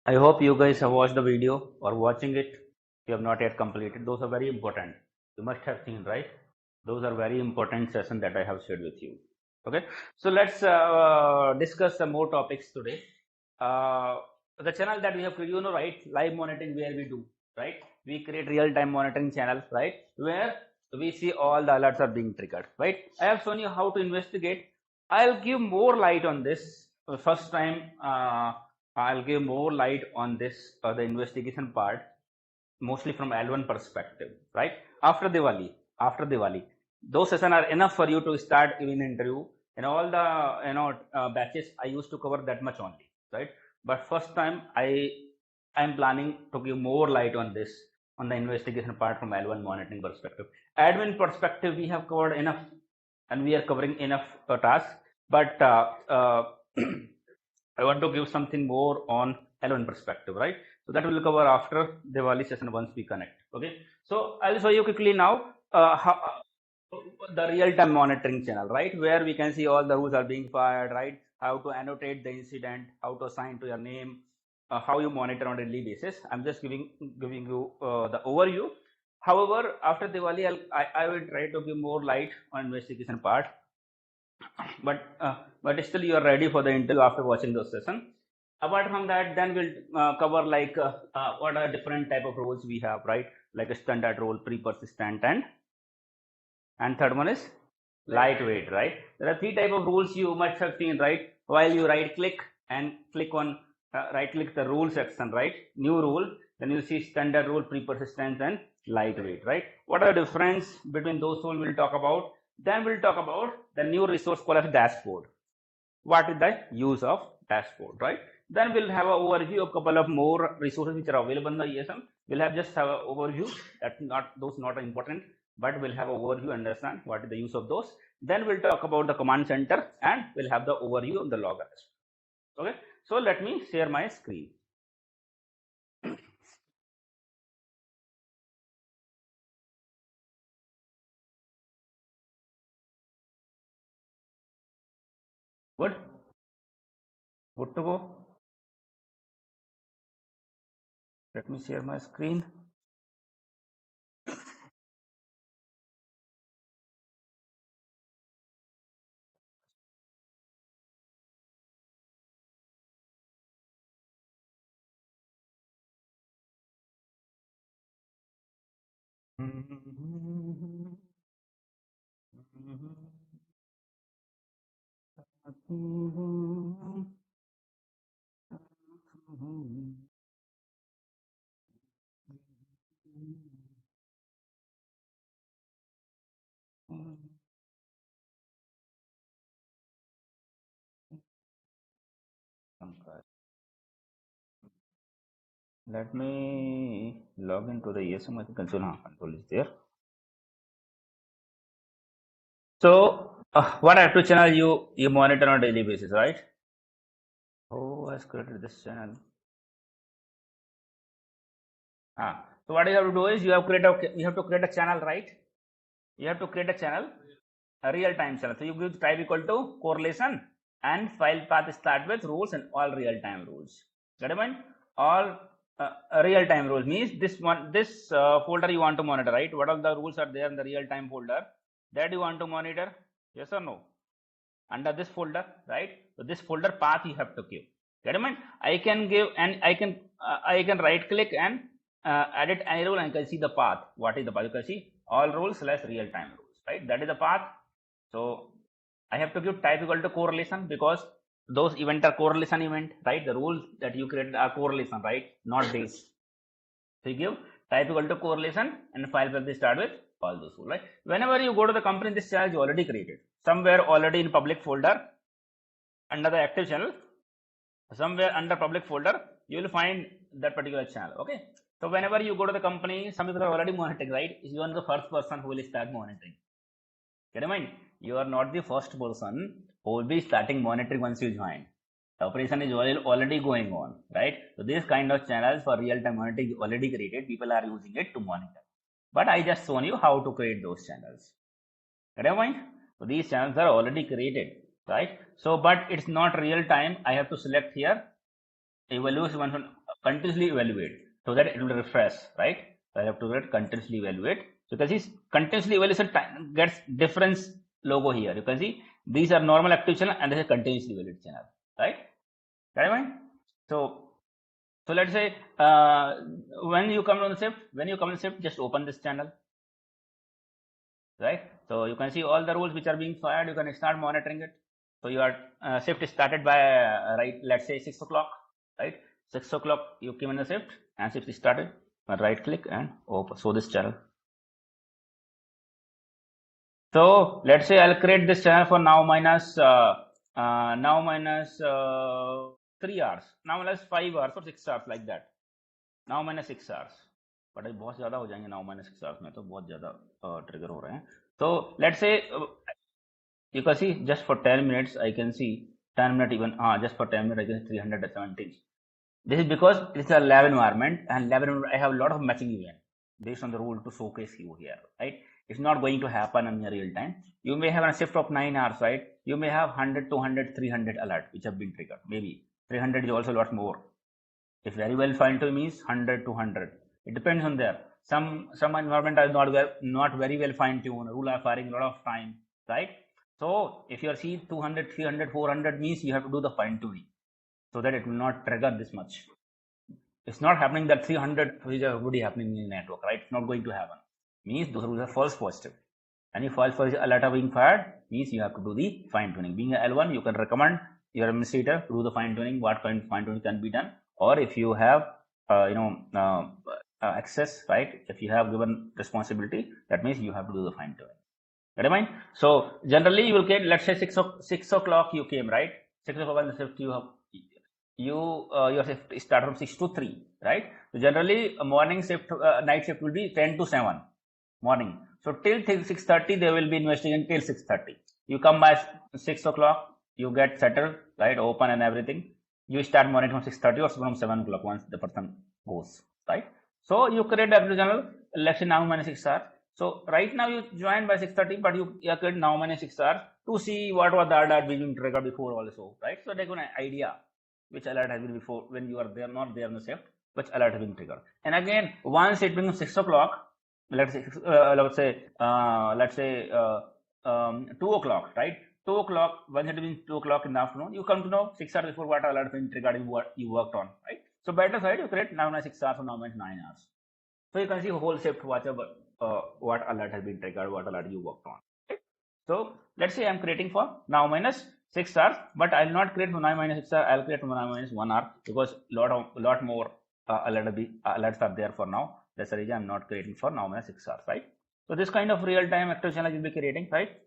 I hope you guys have watched the video or watching it. If you have not yet completed, those are very important. You must have seen, right? Those are very important sessions that I have shared with you. Okay, so let's discuss some more topics today. Uh, the channel that we have, right? Live monitoring, where we do, right? We create real-time monitoring channel, right? Where we see all the alerts are being triggered, right? I have shown you how to investigate. I'll give more light on this. First time, I'll give more light on this, the investigation part, mostly from L1 perspective, right? After Diwali, those sessions are enough for you to start giving an interview. In all the batches, I used to cover that much only, right? But first time, I'm planning to give more light on this, on the investigation part from L1 monitoring perspective. Admin perspective, we have covered enough, and we are covering enough tasks. But I want to give something more on L1 perspective, right? So that will cover after Diwali session once we connect. Okay. So I'll show you quickly now the real-time monitoring channel, right? Where we can see all the rules are being fired, right? How to annotate the incident, how to assign to your name, how you monitor on a daily basis. I'm just giving you the overview. However, after Diwali, I will try to give more light on investigation part, but still you are ready for the interview after watching those session. Apart from that, then we'll cover like what are different type of roles we have, right? Like a standard role, pre-persistent, and third one is lightweight, right? There are three type of rules you must have seen, right? While you right click and click on right click the rule section, right? New rule, then you see standard rule, pre-persistence, and lightweight, right? What are the difference between those rules we'll talk about. Then we'll talk about the new resource called as dashboard. What is the use of dashboard, right? Then we'll have an overview of a couple of more resources which are available in the ESM. We'll have just have an overview. That's not those not important, but we'll have an overview, understand what is the use of those. Then we'll talk about the command center and we'll have the overview of the loggers. Okay, so let me share my screen. Good, good to go. Let me share my screen. Let me log into the ESM. I think control is there. So, what active channel you monitor on a daily basis, right? Who has created this channel? So what you have to do is you have to create a channel, right? You have to create a channel, a real-time channel. So you give type equal to correlation and file path start with rules and all real-time rules. Get it, man? All real-time rules means this folder you want to monitor, right? What all the rules are there in the real-time folder that you want to monitor? Yes or no? Under this folder, right? So this folder path you have to give. Get it, man? I can give and I can right click and edit any rule and I can see the path. What is the path? You can see all rules / real-time rules, right? That is the path. So I have to give type equal to correlation because those event are correlation event, right? The rules that you created are correlation, right? Not this. So you give type equal to correlation and file will be start with all those rules, right? Whenever you go to the company, this channel is already created somewhere already in public folder under the active channel. Somewhere under public folder, you will find that particular channel. Okay. So whenever you go to the company, some people are already monitoring, right? You are the first person who will start monitoring. Get in mind, you are not the first person who will be starting monitoring once you join. The operation is already going on, right? So this kind of channels for real-time monitoring is already created. People are using it to monitor. But I just shown you how to create those channels. Get in mind? So these channels are already created, right? So, but it's not real time. I have to select here evaluation continuously evaluate so that it will refresh, right? So I have to get continuously evaluate. So you can see continuously evaluation gets difference logo here. You can see these are normal active channel and this is continuously evaluate channel, right? Got it? So let's say when you come on the shift, just open this channel, right? So you can see all the rules which are being fired. You can start monitoring it. So your shift is started by right, let's say 6 o'clock, right? 6 o'clock you came in the shift and shift is started. Right click and open. So this channel. So let's say I'll create this channel for now minus 3 hours, now minus 5 hours or 6 hours like that. Now minus 6 hours. But अभी बहुत ज्यादा हो जाएंगे now minus 6 hours में, तो बहुत ज्यादा trigger हो रहे हैं. So let's say you can see just for 10 minutes I can see 10 minutes even just for 10 minutes I can see 317. This is because it's a lab environment, and lab environment I have a lot of matching event based on the rule to showcase you here, right? It's not going to happen in real time. You may have a shift of 9 hours, right? You may have 100, 200, 300 alert which have been triggered. Maybe 300 is also a lot more. If very well fine to means 100, 200. It depends on there. Some environment are not very well fine tuned. Rule are firing a lot of time, right? So if you see 200, 300, 400 means you have to do the fine tuning so that it will not trigger this much. It's not happening that 300 is already happening in the network, right? It's not going to happen. Means those rules are false positive. And if false positive alert are being fired, means you have to do the fine tuning. Being a L1, you can recommend your administrator to do the fine tuning. What kind of fine tuning can be done? Or if you have access, right? If you have given responsibility, that means you have to do the fine tuning. Get mind? So generally you will get, let's say 6 o'clock you came, right? 6 o'clock on the shift you have your shift start from 6 to 3, right? So generally a morning shift, night shift will be 10 to 7 morning. So till 6:30 they will be investigating till 6:30. You come by 6 o'clock, you get settled, right? Open and everything. You start monitoring from 6:30 or from 7 o'clock once the person goes, right? So you create a channel, let's say now minus 6 hours. So right now you join by 6:30, but you create now minus 6 hours to see what was the alert being triggered before also, right? So they got an idea which alert has been before when you are there, not there in the shift, which alert has been triggered. And again, once it becomes 6 o'clock, let's say 2 o'clock, right? 2 o'clock, once it becomes 2 o'clock in the afternoon, you come to know 6 hours before what alert has been triggered in what you worked on, right? So better side, you create now 6 hours or now 9 hours. So you can see whole shift, whatever, what alert has been triggered, what alert you worked on. Right? So let's say I'm creating for now minus 6 hours, but I'll not create for now minus 6 hours. I'll create for now minus 1 hour because lot more alerts are there for now. That's the reason I'm not creating for now minus 6 hours, right? So this kind of real-time active channel you'll be creating, right?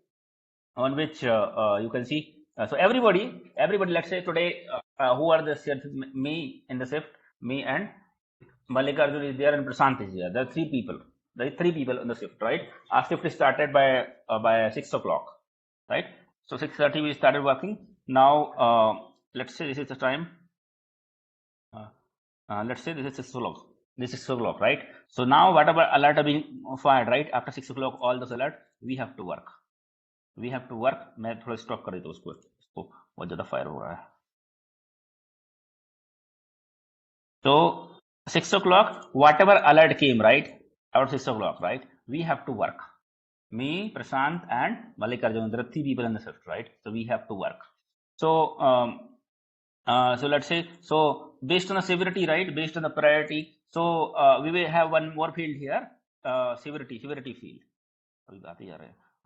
On which you can see. So everybody, let's say today, who are the me in the shift, me and Mallikarjun is there and Prashant is there. There are 3 people. There are 3 people in the shift, right? Our shift is started by 6 o'clock, right? So 6:30 we started working. Now let's say this is the time. Let's say this is 6 o'clock. This is 6 o'clock, right? So now whatever alert are being fired, right? After 6 o'clock, all those alert, we have to work. We have to work. मैं थोड़ा stop कर देता हूँ उसको बहुत ज़्यादा fire हो रहा है. So 6 o'clock, whatever alert came, right? About 6 o'clock, right? We have to work. Me, Prashant, and Mallikarjun. There are 3 people in the shift, right? So we have to work. So so let's say, so based on the severity, right? Based on the priority. So we will have one more field here, severity field.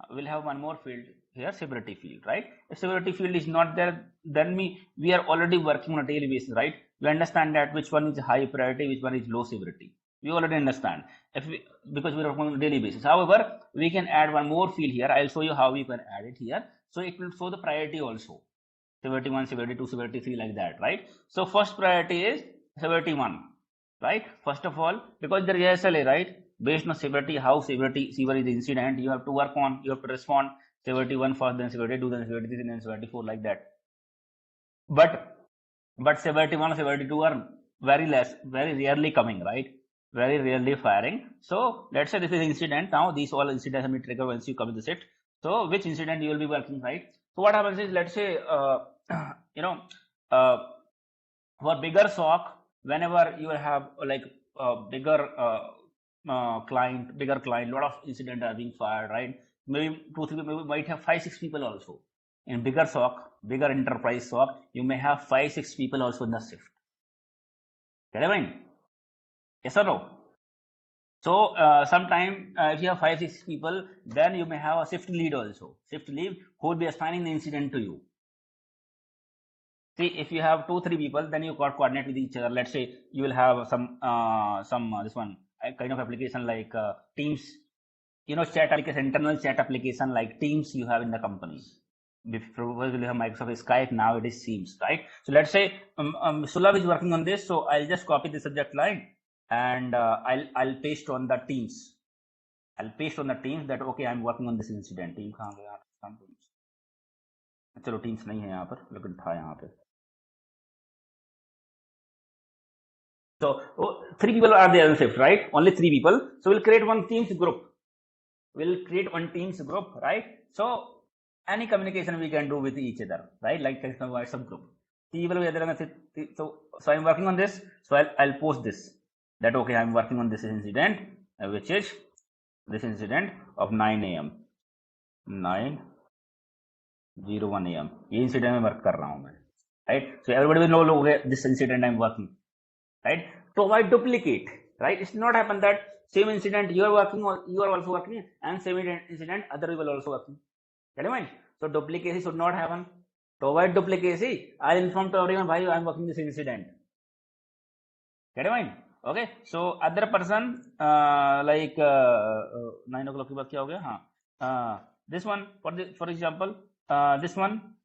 We'll have one more field here, severity field, right? If severity field is not there, then we are already working on a daily basis, right? We understand that which one is high priority, which one is low severity. We already understand because we are working on a daily basis. However, we can add one more field here. I'll show you how we can add it here. So it will show the priority also. Severity 1, severity 2, severity 3, like that, right? So first priority is severity 1, right? First of all, because there is SLA, right? Based on severity, how severe is the incident, you have to work on, you have to respond severity 1 first, then severity 2, then severity 3, then severity 4, like that. But severity 1 and severity 2 are very rarely coming, right? Very rarely firing. So let's say this is incident. Now these all incidents have been triggered once you come to the shift. So which incident you will be working, right? So what happens is, let's say for bigger shock, whenever you have like a bigger client, lot of incidents are being fired, right? Maybe 2, 3, maybe might have 5, 6 people also. In bigger SOC, bigger enterprise SOC, you may have 5, 6 people also in the shift. Get it? Yes or no? So sometime if you have 5, 6 people, then you may have a shift lead also. Shift lead who will be assigning the incident to you. See, if you have 2, 3 people, then you got coordinate with each other. Let's say you will have some this one kind of application like Teams, chat application, internal chat application like Teams you have in the company. Before we have Microsoft Skype, now it is Teams, right? So let's say Sulabh is working on this, so I'll just copy the subject line and I'll paste on the Teams. I'll paste on the Teams that okay, I'm working on this incident. Team कहाँ गया? चलो Teams नहीं है यहाँ पर, लेकिन था यहाँ पे. So 3 people are there in shift, right? Only 3 people. So we'll create one Teams group. Right? So any communication we can do with each other, right? Like WhatsApp group. So I'm working on this. So I'll post this. That okay, I'm working on this incident, which is this incident of 9 a.m. 9:01 a.m. ये incident में work कर रहा हूँ मैं, right? So everybody will know okay, this incident I'm working, right? To avoid duplicate, right? It's not happen that same incident you are working or you are also working, and same incident other people also working. Get it? So duplicacy should not happen. To avoid duplicacy, I'll inform to everyone why I'm working this incident. Get it? Okay. So other person like 9 o'clock के बाद क्या हो गया? हाँ. This one for example, this one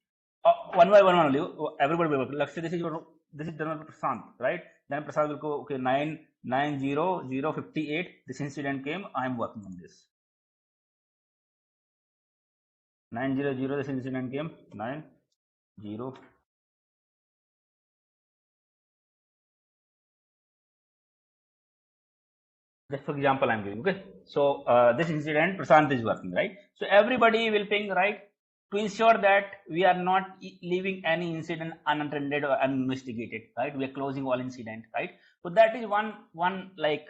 one by one only. Everybody will work. Let's say this is General Prashant, right? Then Prashant will go okay 9:00:58. This incident came. I am working on this. 9:00 this incident came. 9:00. Just for example, I'm giving. Okay. So this incident Prashant is working, right? So everybody will ping, right? To ensure that we are not leaving any incident unattended or uninvestigated, right? We are closing all incident, right? So that is one like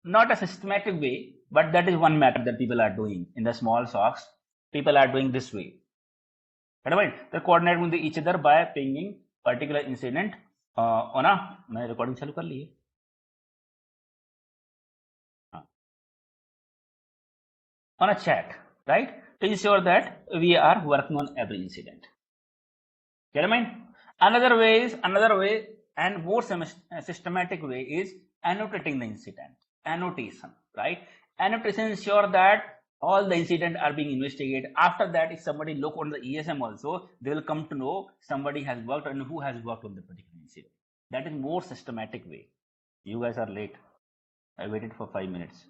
not a systematic way, but that is one matter that people are doing in the small SOCs. People are doing this way. Right? They coordinate with each other by pinging particular incident on a मैं recording चालू कर ली है. On a chat, right? To ensure that we are working on every incident. Get it? Another way and more systematic way is annotating the incident. Annotation, right? Annotation ensure that all the incidents are being investigated. After that, if somebody look on the ESM also, they will come to know somebody has worked and who has worked on the particular incident. That is more systematic way. You guys are late. I waited for 5 minutes.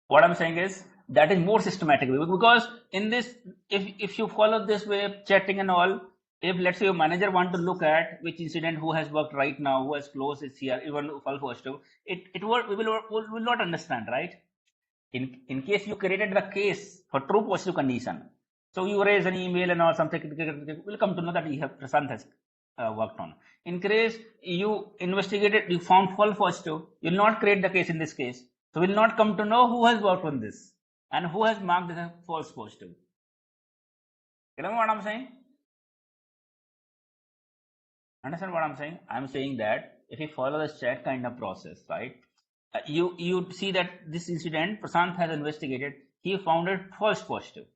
What I'm saying is that is more systematic way, because in this, if you follow this way, chatting and all, if let's say your manager want to look at which incident who has worked right now, who has closed is here, even false positive, we will not understand, right? In case you created the case for true positive condition, so you raise an email and or something, will come to know that Prashant has worked on. In case you investigated, you found false positive, you will not create the case in this case. So we'll not come to know who has worked on this and who has marked this as false positive. You know what I'm saying? Understand what I'm saying? I'm saying that if you follow the chat kind of process, right? You see that this incident Prashant has investigated, he found it false positive.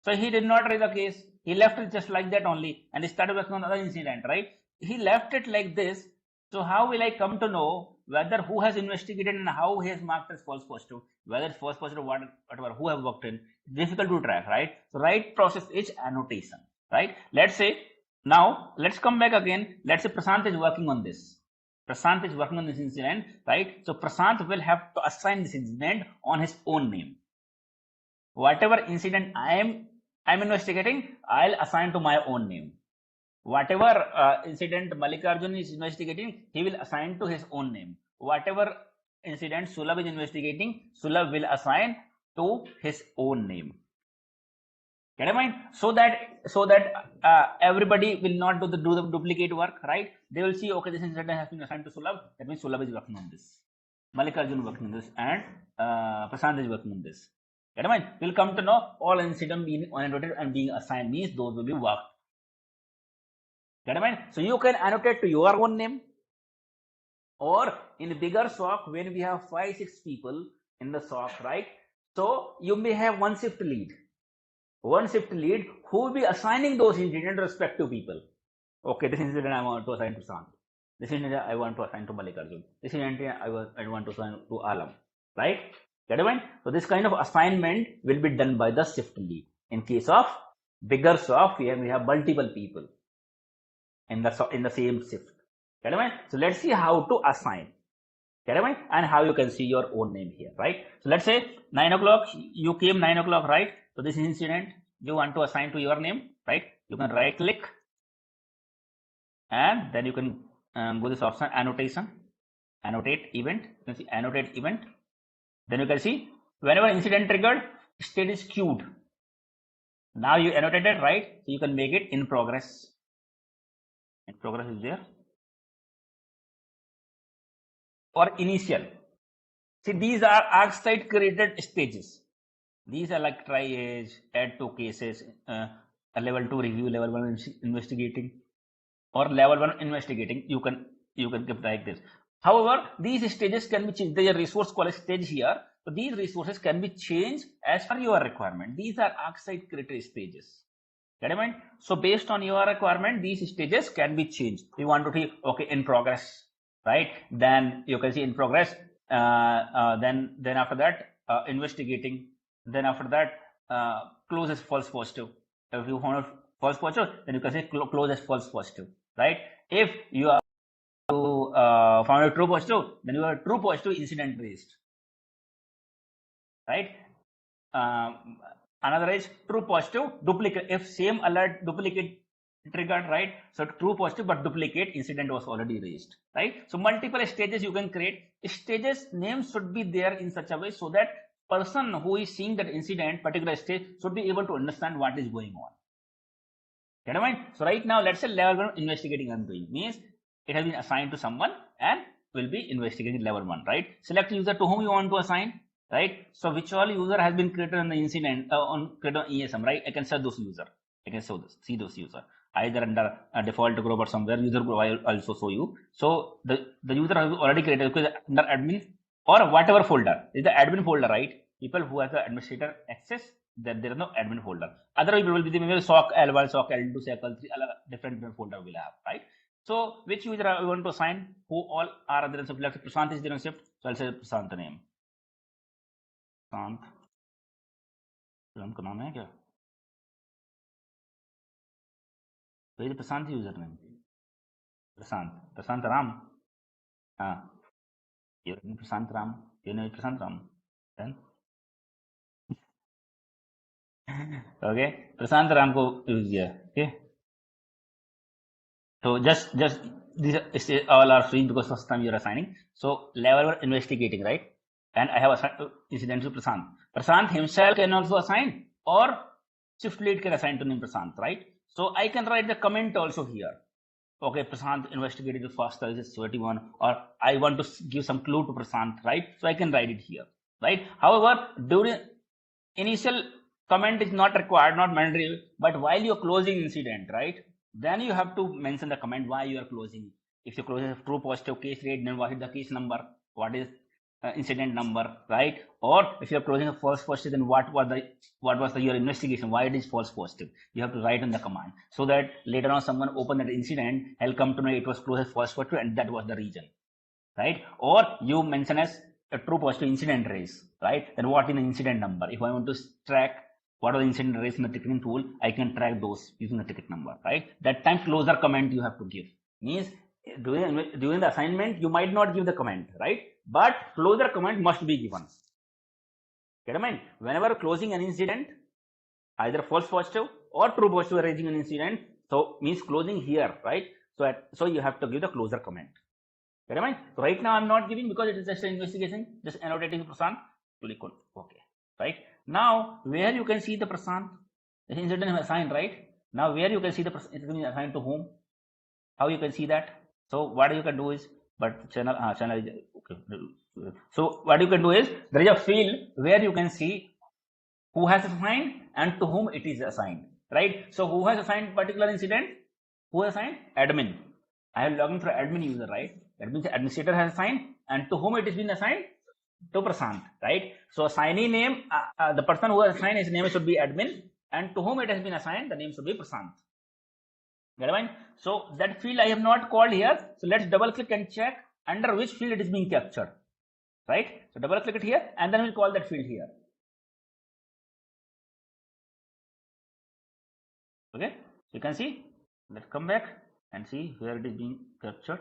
So he did not raise a case. He left it just like that only, and he started working on another incident, right? He left it like this. So how will I come to know whether who has investigated and how he has marked as false positive, whether it's false positive, whatever, who have worked in? Difficult to track, right? So right process is annotation, right? Let's say now let's come back again. Let's say Prashant is working on this. Prashant is working on this incident, right? So Prashant will have to assign this incident on his own name. Whatever incident I'm investigating, I'll assign to my own name. Whatever incident Mallikarjun is investigating, he will assign to his own name. Whatever incident Sulabh is investigating, Sulabh will assign to his own name. Get a mind? So that everybody will not do the duplicate work, right? They will see, okay, this incident has been assigned to Sulabh. That means Sulabh is working on this. Mallikarjun working on this, and Prasant is working on this. Get a mind? We'll come to know all incident being annotated and being assigned means those will be worked. Get a mind? So you can annotate to your own name, or in bigger SOC when we have 5-6 people in the SOC, right? So you may have one shift lead who will be assigning those incident respective people. Okay, this incident I want to assign to Prasant. This incident I want to assign to Mallikarjun. This incident I want to assign to Alam. Right? Get a point? So this kind of assignment will be done by the shift lead. In case of bigger SOC, we have multiple people in the same shift. Get a point? So let's see how to assign. Get a point? And how you can see your own name here, right? So let's say 9 o'clock, you came 9 o'clock, right? So this incident you want to assign to your name, right? You can right click and then you can go this option, annotation, annotate event. You can see annotate event. Then you can see whenever incident triggered, state is queued. Now you annotated, right? So you can make it in progress. In progress is there. Or initial. See, these are ArcSight created stages. These are like triage, add to cases, a level 2 review, level 1 investigating, or level 1 investigating. You can give like this. However, these stages can be changed. There is a resource called stage here. So these resources can be changed as per your requirement. These are ArcSight created stages. Get it, mind? So based on your requirement, these stages can be changed. You want to see, okay, in progress, right? Then you can see in progress. Then after that, investigating. Then after that, close as false positive. If you found false positive, then you can say close as false positive, right? If you are found a true positive, then you are true positive incident raised, right? Another is true positive duplicate. If same alert duplicate triggered, right? So true positive but duplicate incident was already raised, right? So multiple stages you can create. Stages names should be there in such a way so that person who is seeing that incident, particular stage, should be able to understand what is going on. Get a mind? So right now, let's say level 1 investigating I'm doing means it has been assigned to someone and will be investigating level 1, right? Select user to whom you want to assign, right? So which all user has been created on the incident created on ESM, right? I can set those user. I can see those user either under a default group or somewhere user group. I will also show you. So the user has already created under admin or whatever folder is the admin folder, right? People who has the administrator access, that there is no admin folder. Other people will be maybe SOC L1, SOC L2, SOC L3, different folder will have, right? So which user I want to assign? Who all are other than shift? Let's say Prasant is there on shift, so I'll say Prasant name. Prasant. का नाम है क्या? तो ये Prashant user name. Prasant Ram. Your name Prasant Ram. Your name is Prasant Ram. Then okay, Prasant Ram को use किया. Okay. So just these all are free because first time you are assigning. So level 1 investigating, right? And I have assigned incident to Prasant. Prasant himself can also assign, or shift lead can assign to name Prasant, right? So I can write the comment also here. Okay, Prasant investigated the first is 31, or I want to give some clue to Prasant, right? So I can write it here, right? However, during initial comment is not required, not mandatory, but while you're closing incident, right? Then you have to mention the comment why you are closing. If you close a true positive case rate, then what is the case number? What is incident number, right? Or if you are closing a false positive, then what was your investigation? Why it is false positive? You have to write in the command so that later on someone open that incident, I'll come to know it was closed as false positive and that was the reason, right? Or you mention as a true positive incident raise, right? Then what is the incident number? If I want to track what are the incident raised in the ticketing tool, I can track those using the ticket number, right? That time closer comment you have to give. Means during the assignment, you might not give the comment, right? But closer comment must be given. Get a mind? Whenever closing an incident, either false positive or true positive raising an incident, so means closing here, right? So you have to give the closer comment. Get a mind? So right now I'm not giving because it is just an investigation, just annotating Prasant. Click on OK, right? Now where you can see the Prasant This incident is assigned, right? Now where you can see the it is assigned to whom? How you can see that? So what you can do is, but channel is okay. So what you can do is, there is a field where you can see who has assigned and to whom it is assigned, right? So who has assigned particular incident? Who has assigned? Admin. I have logged in through admin user, right? That means the administrator has assigned, and to whom it has been assigned? To Prasant, right? So assignee name, the person who has assigned, his name should be admin, and to whom it has been assigned, the name should be Prasant. Get it? So that field I have not called here. So let's double click and check under which field it is being captured, right? So double click it here, and then we'll call that field here. Okay, so you can see. Let's come back and see where it is being captured.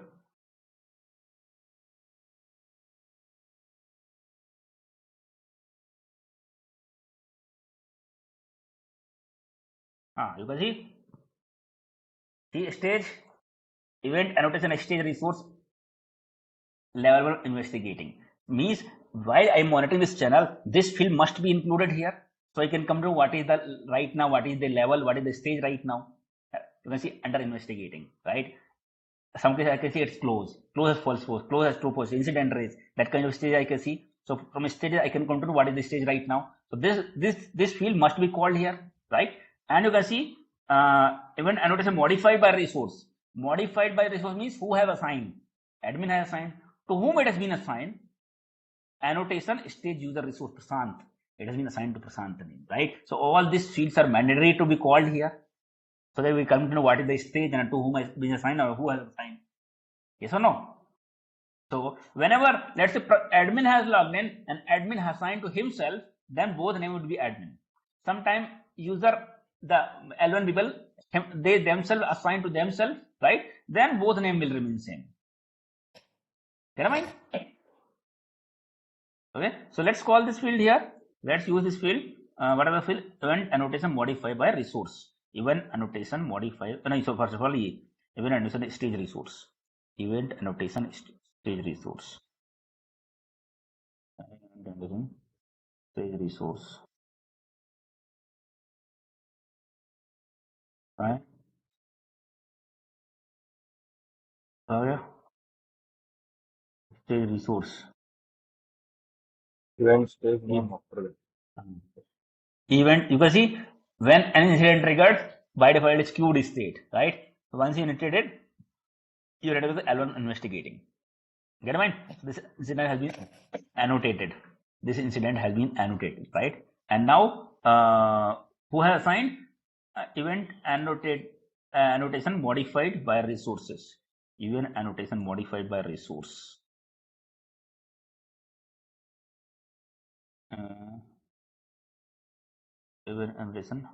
You can see the stage event annotation stage resource level investigating means while I'm monitoring this channel, this field must be included here. So I can come to what is the right now, what is the level, what is the stage right now. You can see under investigating, right? Some cases I can see it's close, close has false post, close has true post, incident raise, that kind of stage I can see. So from stage I can come to what is the stage right now. So this field must be called here, right? And you can see event annotation modified by resource. Modified by resource means who have assigned. Admin has assigned. To whom it has been assigned? Annotation stage user resource Prasant. It has been assigned to Prasant name, right? So all these fields are mandatory to be called here. So that we come to know what is the stage and to whom has been assigned or who has assigned. Yes or no? So whenever, let's say admin has logged in and admin has assigned to himself, then both name would be admin. Sometime user, the L1 people, they themselves assign to themselves, right? Then both name will remain same. Get mind? Okay, so let's call this field here. Let's use this field. What are the field? Event annotation modified by resource. Event annotation modified. No, so first of all, event annotation stage resource. Event annotation stage resource. Stage resource. Right. Yeah. Stage resource. Event stage name after Event, you can see when an incident triggered, by default it's queued state, right? So once you initiated, you're ready with the L1 investigating. Get mind? This incident has been annotated. This incident has been annotated, right? And now, who has assigned event annotation modified by resources? Event annotation modified by resource. Event annotation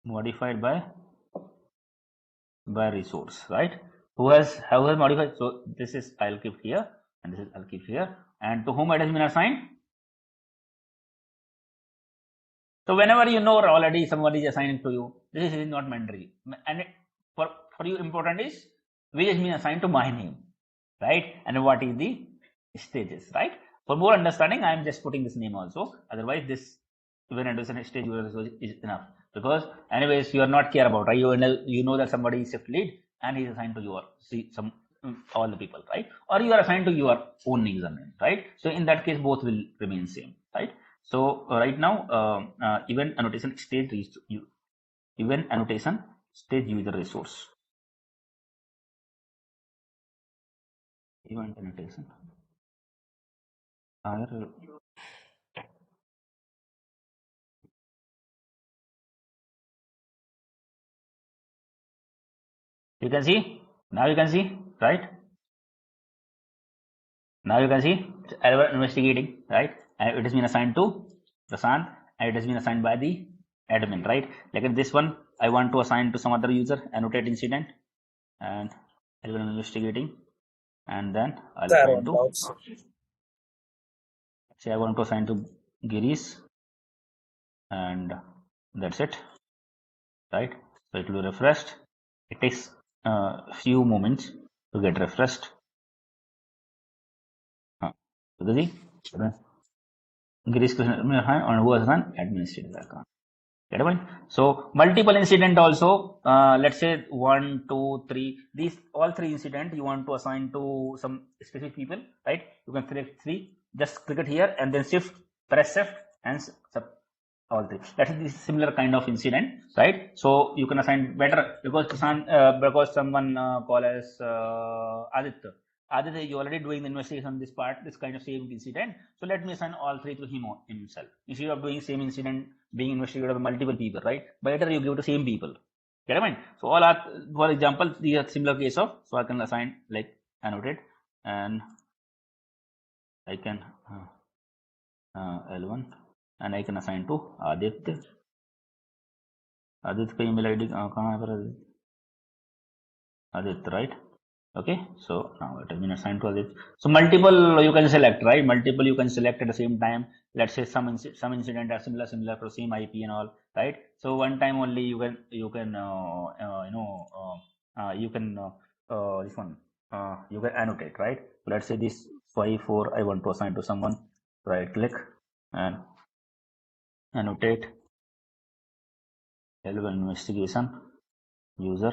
modified by resource, right? How has modified? So this is I'll keep here, and this is I'll keep here, and to whom it has been assigned? So whenever you know already somebody is assigning to you, this is not mandatory, and for you important is which has been assigned to my name, right? And what is the stages, right? For more understanding, I am just putting this name also. Otherwise, this event annotation stage is enough, because anyways you are not care about, right? You know that somebody is shift lead and he is assigned to your all the people, right? Or you are assigned to your own username, right? So in that case, both will remain same, right? So right now, event annotation stage event annotation stage user resource. Event annotation. You can see, now you can see, right? Now you can see error investigating, right? And it has been assigned to Prasant, and it has been assigned by the admin, right? Like in this one, I want to assign to some other user, annotate incident, and error investigating, and then I'll assign to, say I want to assign to Girish, and that's it, right? So it will be refreshed. It takes a few moments to get refreshed. Girish Krishna, and who was an administrator account. Get it? So multiple incident also, let's say 1, 2, 3, these all 3 incident you want to assign to some specific people, right? You can select 3, just click it here and then press shift and all 3. That is this similar kind of incident, right? So you can assign better because someone call as Aditya. Aditya, you already doing the investigation on this part, this kind of same incident. So let me assign all 3 to him himself. Instead of doing same incident being investigated by multiple people, right? Better you give to same people. Get it? So all are, for example, the similar case of, so I can assign like annotate and I can L1 and I can assign to Aditya. Aditya का email ID कहाँ है पर Aditya, right? Okay, so now it has been assigned to Aditya. So multiple you can select, right? Multiple you can select at the same time. Let's say some incident are similar for same IP and all, right? So one time only you can this one you can annotate, right? So let's say this 5-4 I want to assign to someone. Right click and annotate L1 investigation user.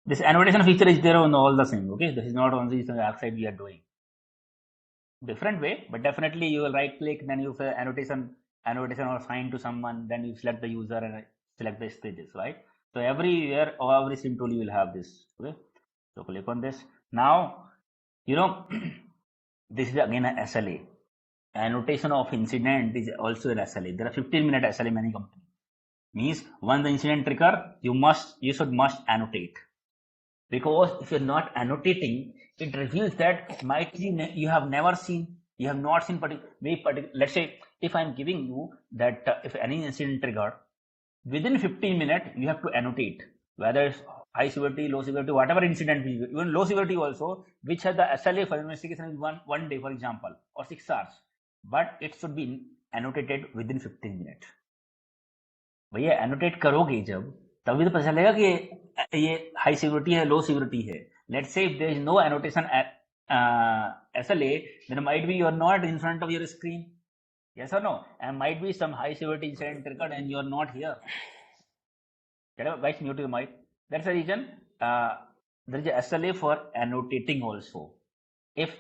This annotation feature is there on all the same. Okay, this is not only the website we are doing. Different way, but definitely you will right click, then you say annotation or assign to someone, then you select the user and select the stages, right? So everywhere or every SIM tool you will have this. Okay, so click on this. Now this is again a SLA. Annotation of incident is also an SLA. There are 15-minute SLA many companies. Means once the incident trigger, you should annotate. Because if you're not annotating, it reveals that might you have not seen particular. Let's say if I'm giving you that if any incident triggered, within 15 minutes you have to annotate whether it's high severity, low severity, whatever incident, even low severity also, which has the SLA for investigation is one day, for example, or 6 hours, but it should be annotated within 15 minutes. भैया annotate करोगे जब तभी तो पता चलेगा कि ये high security है लो सिक्योरिटी है. Let's say if there is no annotation at SLA, then might be you are not in front of your screen. Yes or no? And might be some high severity incident triggered and you are not here. Guys, mute your mic. That's the reason there is a SLA for annotating also. If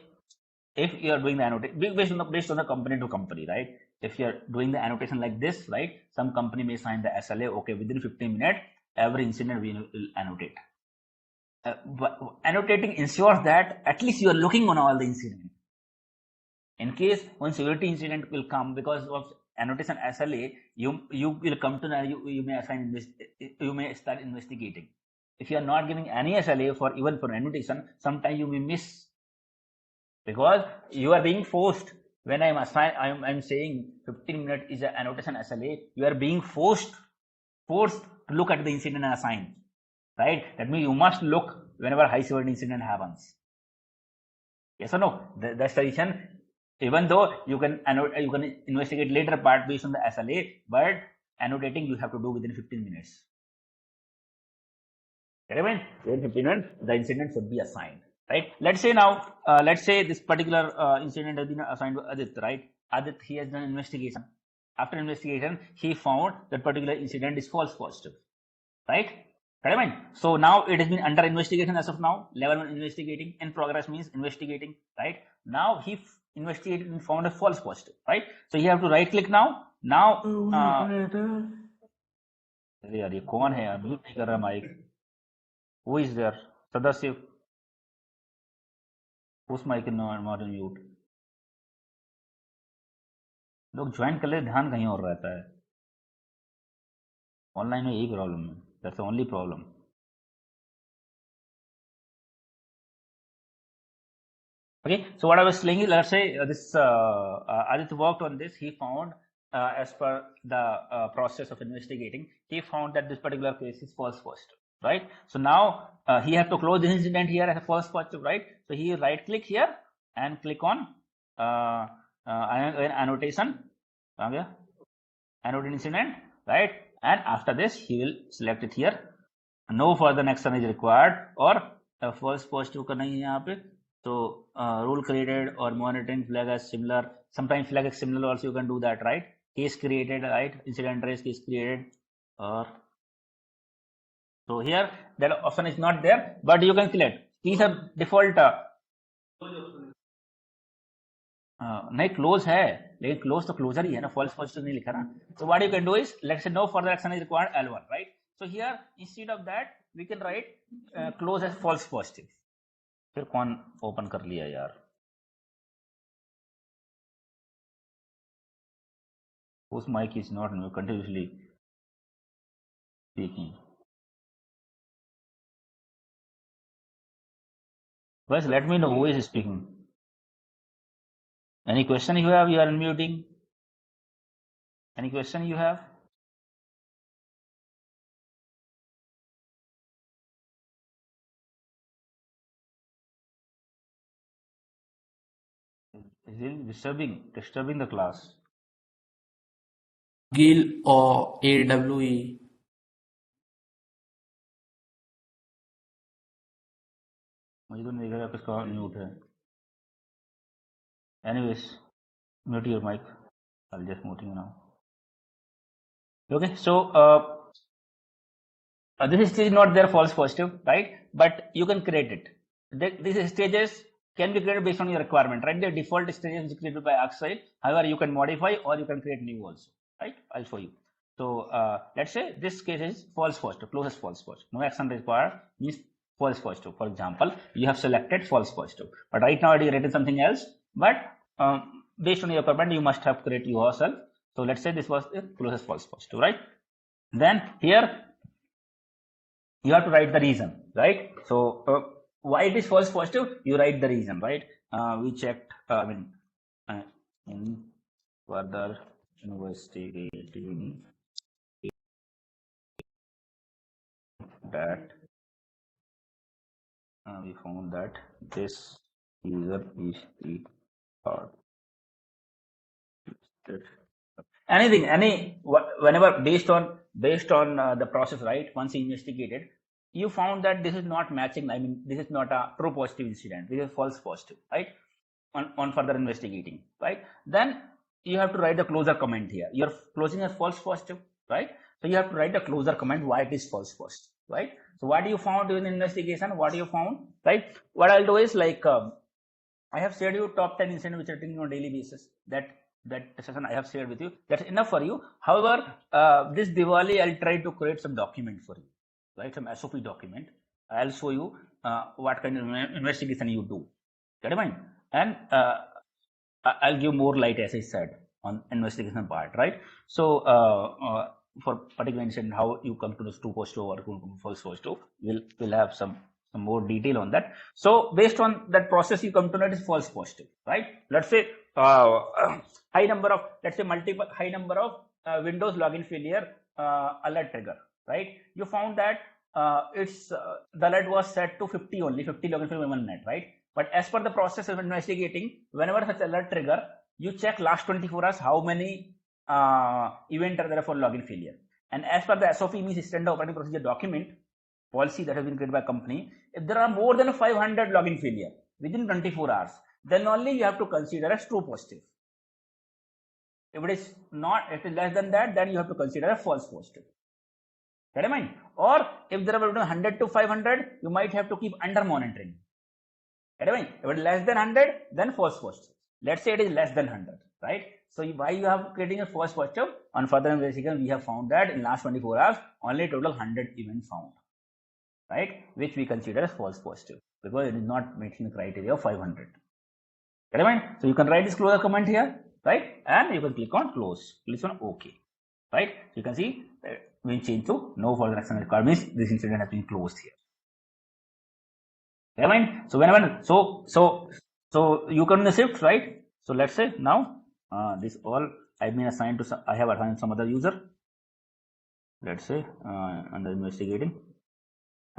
you are doing the annotation based on the company to company, right? If you are doing the annotation like this, right? Some company may sign the SLA. Okay, within 15 minutes, every incident we will annotate. But annotating ensures that at least you are looking on all the incidents. In case one severity incident will come because of annotation SLA, you will come to know you may start investigating. If you are not giving any SLA for even for annotation, sometimes you may miss because you are being forced. When I'm saying 15 minutes is an annotation SLA, you are being forced to look at the incident and assign, right? That means you must look whenever high severity incident happens. Yes or no? That's the reason. Even though you can investigate later part based on the SLA, but annotating you have to do within 15 minutes. Within 15 minutes, the incident should be assigned. Right? Let's say now, let's say this particular incident has been assigned to Aditya, right? Aditya, he has done investigation. After investigation, he found that particular incident is false positive, right? Correct? So now it has been under investigation as of now. Level 1 investigating, in progress means investigating, right? Now he investigated and found a false positive, right? So you have to right click now. Now, ये कौन है यार? Mute नहीं कर रहा mic. Who is there? Sadashiv. Whose mic is not on mute? लोग join कर ले, ध्यान कहीं और रहता है. ऑनलाइन में यही प्रॉब्लम है. That's the only problem. Okay, so what I was saying is, let's say this Aditya worked on this. He found, as per the process of investigating, he found that this particular case is false positive, right? So now he has to close this incident here as a false positive, right? So he right click here and click on annotation, annotate incident, right? And after this, he will select it here. No further action is required, or false positive करना ही है यहाँ पे. So rule created or monitoring flag as similar. Sometimes flag is similar also you can do that, right? case created, right? Incident trace case created, or so here that option is not there, but you can select. These are default. नहीं close है लेकिन close तो closure ही है ना false positive नहीं लिखा ना so what you can do is let's say no further action is required L1 right so here instead of that we can write close as false positive फिर कौन open कर लिया यार whose mic is not continuously speaking guys let me know who is speaking any question you have you are unmuting any question you have is it disturbing the class Gil or AWE मुझे तो नहीं दिखेगा किसका mute है anyways mute your mic I'll just mute you now okay so this stage is not there false positive right but you can create it these stages can be created based on your requirement right the default stages is created by ArcSight however you can modify or you can create new also right I'll show you so let's say this case is false positive closest false positive no action required means false positive for example you have selected false positive but right now you written something else but based on your requirement you must have created yourself so let's say this was the closest false positive right then here you have to write the reason right so why it is false positive you write the reason right we checked in further investigating that we found that this user is the anything whenever based on the process right once you investigated you found that this is not matching this is not a true positive incident this is false positive right on further investigating right then you have to write the closer comment here you're closing as false positive right so you have to write the closer comment why it is false positive right so what you found during investigation what you found right what I'll do is like I have shared you top 10 incidents which are taking on a daily basis that session I have shared with you that's enough for you however this Diwali I'll try to create some document for you right some SOP document I'll show you what kind of investigation you do get it mind and I'll give more light as I said on investigation part right so for particular incident how you come to this true positive or false positive we'll have some more detail on that so based on that process you come to know it is false positive right let's say high number of let's say multiple high number of Windows login failure alert trigger right you found that it's the alert was set to 50 only 50 login failure one net right but as per the process of investigating whenever such alert trigger you check last 24 hours how many event are there for login failure and as per the SOP means standard operating procedure document policy that has been created by a company if there are more than 500 login failure within 24 hours then only you have to consider as true positive if it is not if it is less than that then you have to consider a false positive get in mind or if there are between 100 to 500 you might have to keep under monitoring get in mind if it is less than 100 then false positive let's say it is less than 100 right so why you have creating a false positive on further investigation we have found that in last 24 hours only total 100 events found right which we consider as false positive because it is not meeting the criteria of 500 get in mind so you can write this closer comment here right and you can click on close click on OK right so you can see we change to no further action required means this incident has been closed here get in mind so whenever so you can shift right so let's say now this all I've been assigned to I have assigned some other user let's say under investigating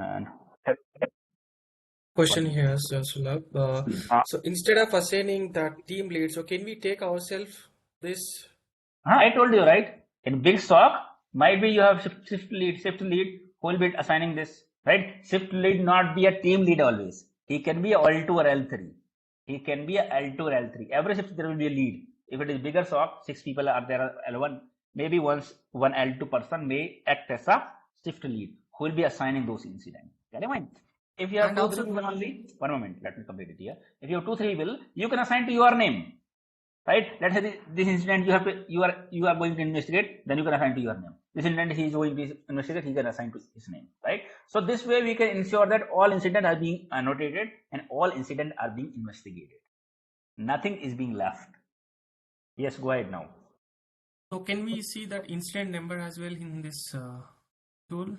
and question here, Sir Sulabh. So instead of assigning the team lead, so can we take ourselves this? I told you right. In big SOC, might be you have shift lead who will be assigning this, right? Shift lead not be a team lead always. He can be a L2 or L3. He can be a L2 or L3. Every shift there will be a lead. If it is bigger SOC, 6 people are there, L1, maybe once one L2 person may act as a shift lead who will be assigning those incidents. Get it? If you have And 2, also 3 people only, one moment, let me complete it here. If you have 2, 3 people, you can assign to your name, right? Let's say this incident you are going to investigate, then you can assign to your name. This incident he is going to investigate, he can assign to his name, right? So this way we can ensure that all incidents are being annotated and all incidents are being investigated. Nothing is being left. Yes, go ahead now. So can we see that incident number as well in this tool?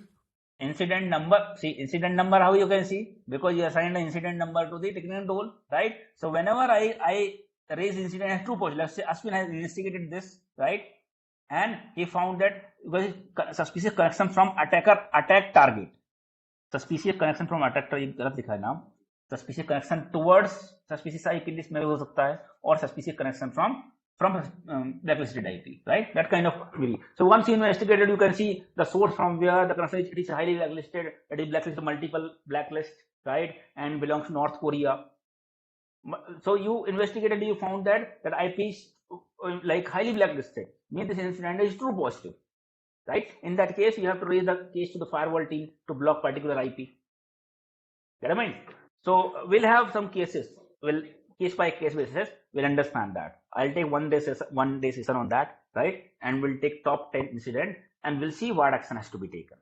Incident number, see incident number, how you can see, because you assigned the incident number to the technical tool, right? So whenever I raise incident as true positive, let's say Ashwin has investigated this, right? And he found that suspicious connection from attack target, suspicious connection from attack target, गलत लिखा है नाम, suspicious connection towards suspicious IP list में हो सकता है, और suspicious connection from blacklisted IP, right? That kind of query. So once you investigated, you can see the source from where the connection is highly blacklisted, that is blacklisted, multiple blacklist, right? And belongs to North Korea. So you investigated, you found that IP is like highly blacklisted, means this incident is true positive, right? In that case, you have to raise the case to the firewall team to block particular IP. Get I mean? So we'll have some cases, we'll case by case basis, we'll understand that. I'll take one day session on that, right? And we'll take top 10 incident and we'll see what action has to be taken.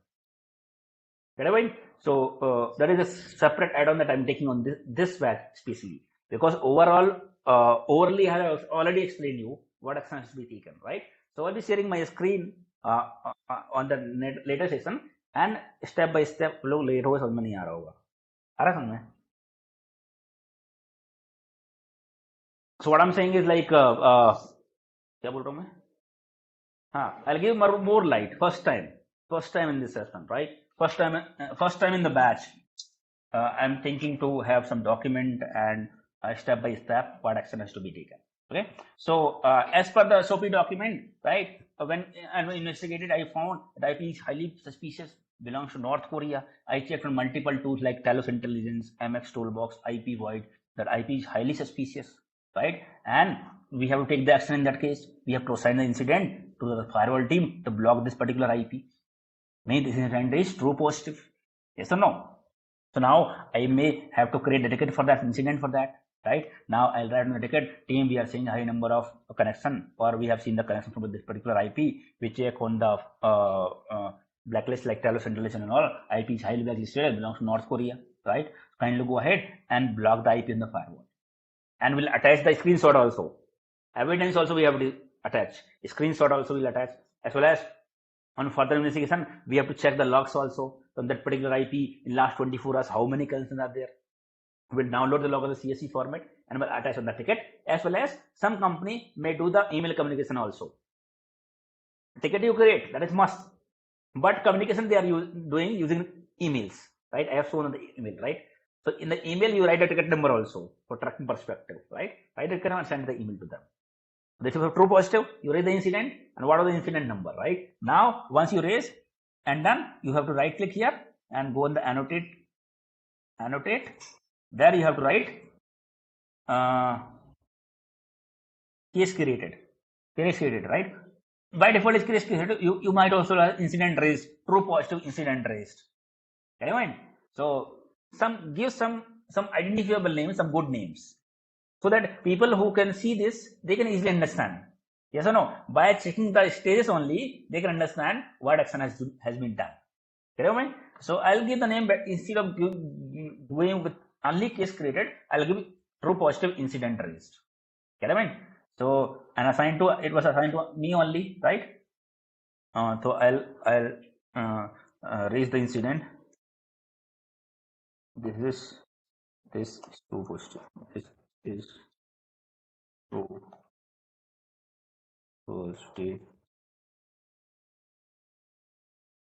Get I mean? So that is a separate add-on that I'm taking on this batch specially, because overall, overly I have already explained you what action has to be taken, right? So I'll be sharing my screen on the later session, and step by step लोग late हो समझ में नहीं आ रहा होगा, आ रहा समझ में? So what I'm saying is like क्या बोल रहा हूँ मैं? हाँ, I'll give more light first time in this session, right? First time in the batch. I'm thinking to have some document and step by step what action has to be taken. Okay, so as per the SOP document, right? When I investigated, I found that IP is highly suspicious, belongs to North Korea. I checked on multiple tools like Talos Intelligence, MX Toolbox, IP Void. That IP is highly suspicious, right? And we have to take the action in that case. We have to assign the incident to the firewall team to block this particular IP. May this incident is true positive, yes or no? So now I may have to create a ticket for that incident for that, right? Now I'll write on the ticket, team, we are seeing a high number of connection, or we have seen the connection from this particular IP. We check on the blacklist like Talos Intelligence and all. IP is highly blacklisted, it belongs to North Korea, right? Kindly go ahead and block the IP in the firewall. And we'll attach the screenshot also. Evidence also we have to attach. Screenshot also will attach, as well as on further investigation, we have to check the logs also from that particular IP in last 24 hours, how many connections are there. We'll download the log of the CSV format and we'll attach on the ticket, as well as some company may do the email communication also. Ticket you create, that is must. But communication they are doing using emails, right? I have shown on the email, right? So in the email, you write a ticket number also for tracking perspective, right? Write it and send the email to them. This is a true positive, you raise the incident and what are the incident number, right? Now, once you raise and done, you have to right click here and go on the annotate. There you have to write case created, right? By default is case created. You might also have incident raised, true positive incident raised. Get it? So give some identifiable names, some good names, so that people who can see this, they can easily understand. Yes or no? By checking the stages only, they can understand what action has been done. Get it? So I'll give the name, but instead of doing with only case created, I'll give true positive incident raised. Get it? So it was assigned to me only, right? So I'll raise the incident. This is true positive. This is true positive.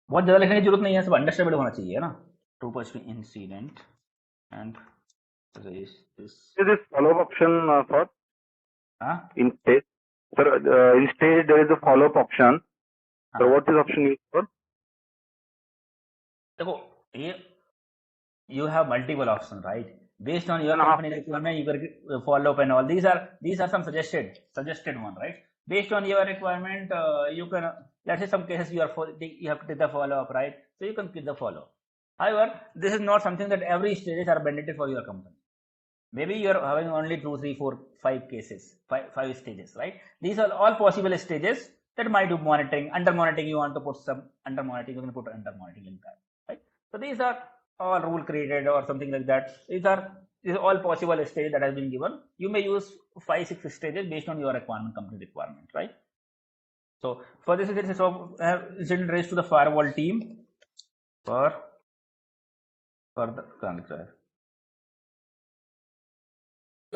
बहुत ज़्यादा लिखने की जरूरत नहीं है, सब understandable होना चाहिए ना. True positive incident and raise this. Is this follow-up option for? In stage, sir, in stage there is a follow-up option. So what is option used for? देखो, you have multiple options, right? Based on your company requirement, you can follow up and all. These are some suggested one, right? Based on your requirement, you can, let's say some cases you have to take the follow up, right? So you can click the follow up. However, this is not something that every stages are mandated for your company. Maybe you're having only 2, 3, 4, 5 cases, five stages, right? These are all possible stages that might do monitoring. Under monitoring, you want to put some under monitoring, you can put under monitoring in that, right? So these are all rule created or something like that. These are all possible stages that has been given. You may use 5, 6 stages based on your requirement, company requirement, right? So for this, it is incident raised to the firewall team for the conflict.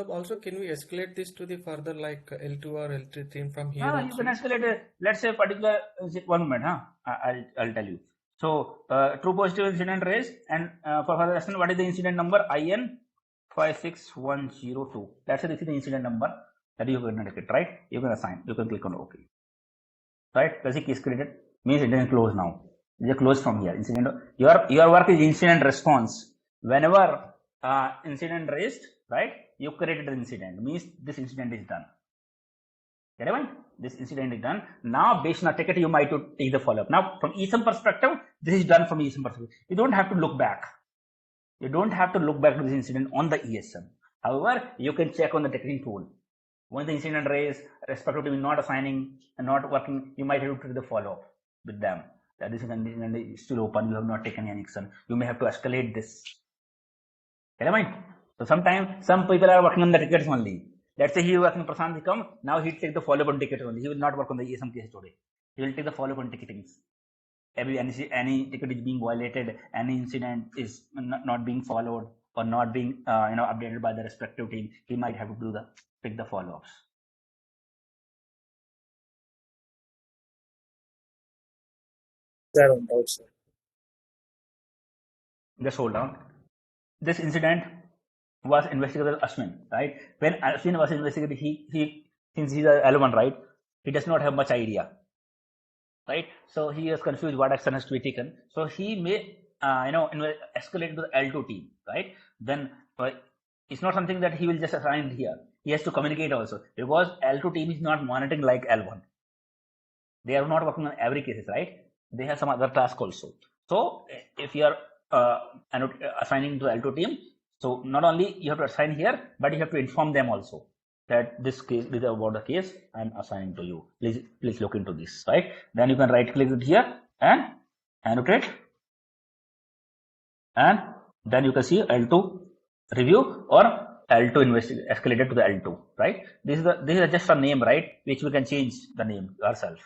Also, can we escalate this to the further like L2 or L3 team from here? You can escalate it. Let's say particular 1 minute. I'll tell you. So true positive incident raised, and for further action, what is the incident number? IN 56102. That's this is the incident number that you can indicate, right? You can assign. You can click on OK. Right? Basic case created means it is closed now. It is closed from here. Incident. Your work is incident response. Whenever incident raised, right? You created an incident, means this incident is done. Get it? This incident is done. Now, based on a ticket, you might take the follow-up. Now, from ESM perspective, this is done from ESM perspective. You don't have to look back. You don't have to look back to this incident on the ESM. However, you can check on the ticketing tool. When the incident raised, respective to not assigning and not working, you might have to do the follow-up with them. That this incident is still open. You have not taken any action. You may have to escalate this. Get it? So sometimes some people are working on the tickets only. Let's say he is working Prashanth come, now he'll take the follow-up on ticket only. He will not work on the ESM case today. He will take the follow-up on ticketings. Any ticket is being violated, any incident is not being followed or not being updated by the respective team, he might have to take the follow-ups. Just hold on. This incident was investigated by Ashwin, right? When Ashwin was investigated, he since he's a L1, right? He does not have much idea, right? So he is confused what action has to be taken. So he may, escalate to the L2 team, right? Then it's not something that he will just assign here. He has to communicate also, because L2 team is not monitoring like L1. They are not working on every cases, right? They have some other task also. So if you are assigning to L2 team, so not only you have to assign here, but you have to inform them also that this case is about the case I'm assigning to you. Please look into this, right? Then you can right click it here and annotate, and then you can see L2 review or L2 investigate escalated to the L2, right? This is just a name, right? Which we can change the name yourself.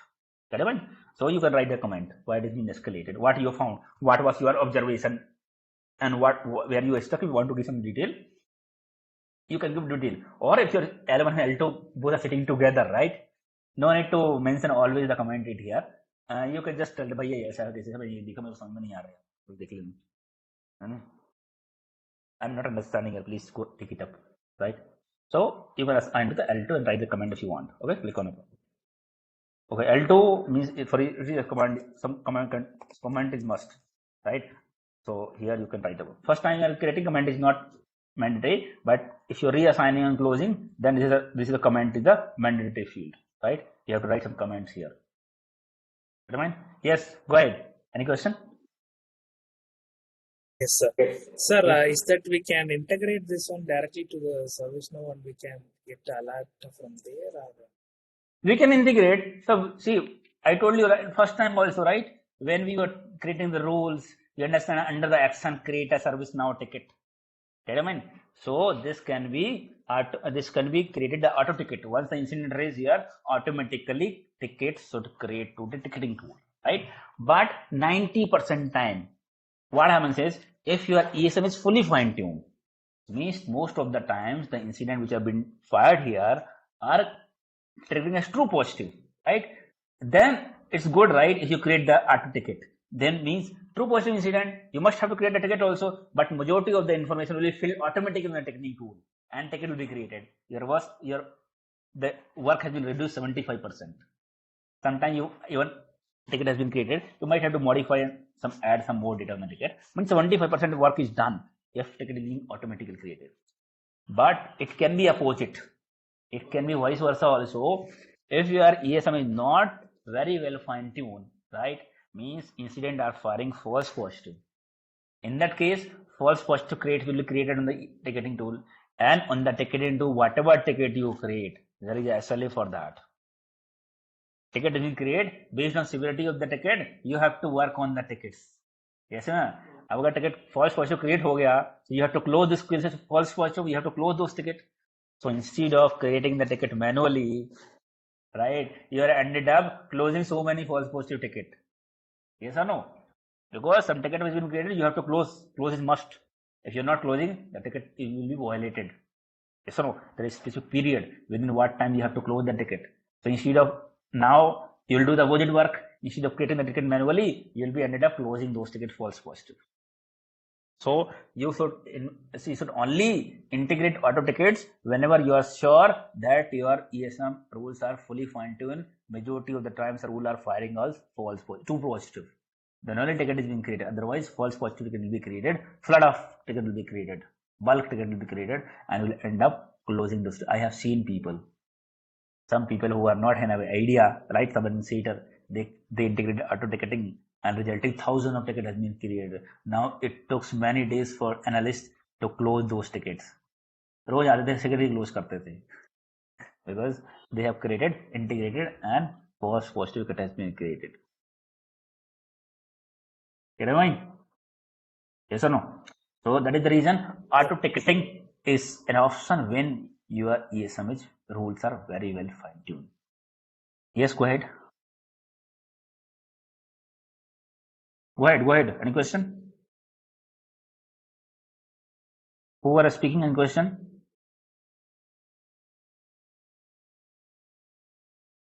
Get it? So you can write the comment why it is being escalated, what you found, what was your observation, and where you are stuck. If you want to give some detail, you can give detail. Or if your L1 and L2 both are sitting together, right? No need to mention always the comment it here. You can just tell bhaiya ऐसा कैसे है भाई देखो मेरे समझ में नहीं आ रहा है देख लेना. I'm not understanding here. Please go take it up, right? So you can assign to the L2 and write the comment if you want. Okay, click on it. Okay, L2 means for a command, some command is must, right? So here you can write the first time you are creating comment is not mandatory, but if you're reassigning and closing, then this is a comment is the mandatory field, right? You have to write some comments here. Yes, go ahead. Any question? Yes, sir. Sir, is that we can integrate this one directly to the ServiceNow and we can get alert from there? Or? We can integrate. So see, I told you first time also, right? When we were creating the rules, you understand, under the action create a ServiceNow ticket. So this can be created the auto ticket. Once the incident raised here, automatically tickets should create to the ticketing tool, right? But 90% time, what happens is if your ESM is fully fine-tuned, means most of the times the incident which have been fired here are triggering as true positive, right? Then it's good, right? If you create the auto ticket, then means true positive incident, you must have to create a ticket also, but majority of the information will be filled automatically in the ticketing tool and ticket will be created. The work has been reduced 75%. Sometimes even ticket has been created, you might have to modify and add some more data on the ticket. Means 75% work is done if ticket is being automatically created. But it can be opposite. It can be vice versa also. If your ESM is not very well fine-tuned, right, means incident are firing false positive. In that case, false positive create will be created on the ticketing tool, and on the ticketing tool, whatever ticket you create, there is a SLA for that. Ticket will create based on severity of the ticket. You have to work on the tickets. Yes, sir. अब अगर ticket false positive create हो गया, so you have to close this false positive. You have to close those tickets. So instead of creating the ticket manually, right, you are ended up closing so many false positive ticket. Yes or no? Because some ticket has been created, you have to close. Close is must. If you're not closing, the ticket will be violated. Yes or no? There is a specific period within what time you have to close the ticket. So instead of now you will do the opposite work. Instead of creating the ticket manually, you will be ended up closing those tickets false positive. So you should only integrate auto tickets whenever you are sure that your ESM rules are fully fine-tuned. Majority of the times the rules are firing all false positive, true positive. The null ticket is being created. Otherwise, false positive ticket will be created. Flood of ticket will be created. Bulk ticket will be created, and will end up closing those. I have seen people. Some people who are not have an idea, right? Some administrator, they integrated auto ticketing, and resulting thousands of tickets has been created. Now it took many days for analysts to close those tickets. रोज आते थे security close करते थे because they have created integrated and false positive ticket has been created. Get it right? Yes or no? So that is the reason auto ticketing is an option when your ESM rules are very well fine-tuned. Yes, go ahead. Go ahead. Any question? Who are speaking? Any question?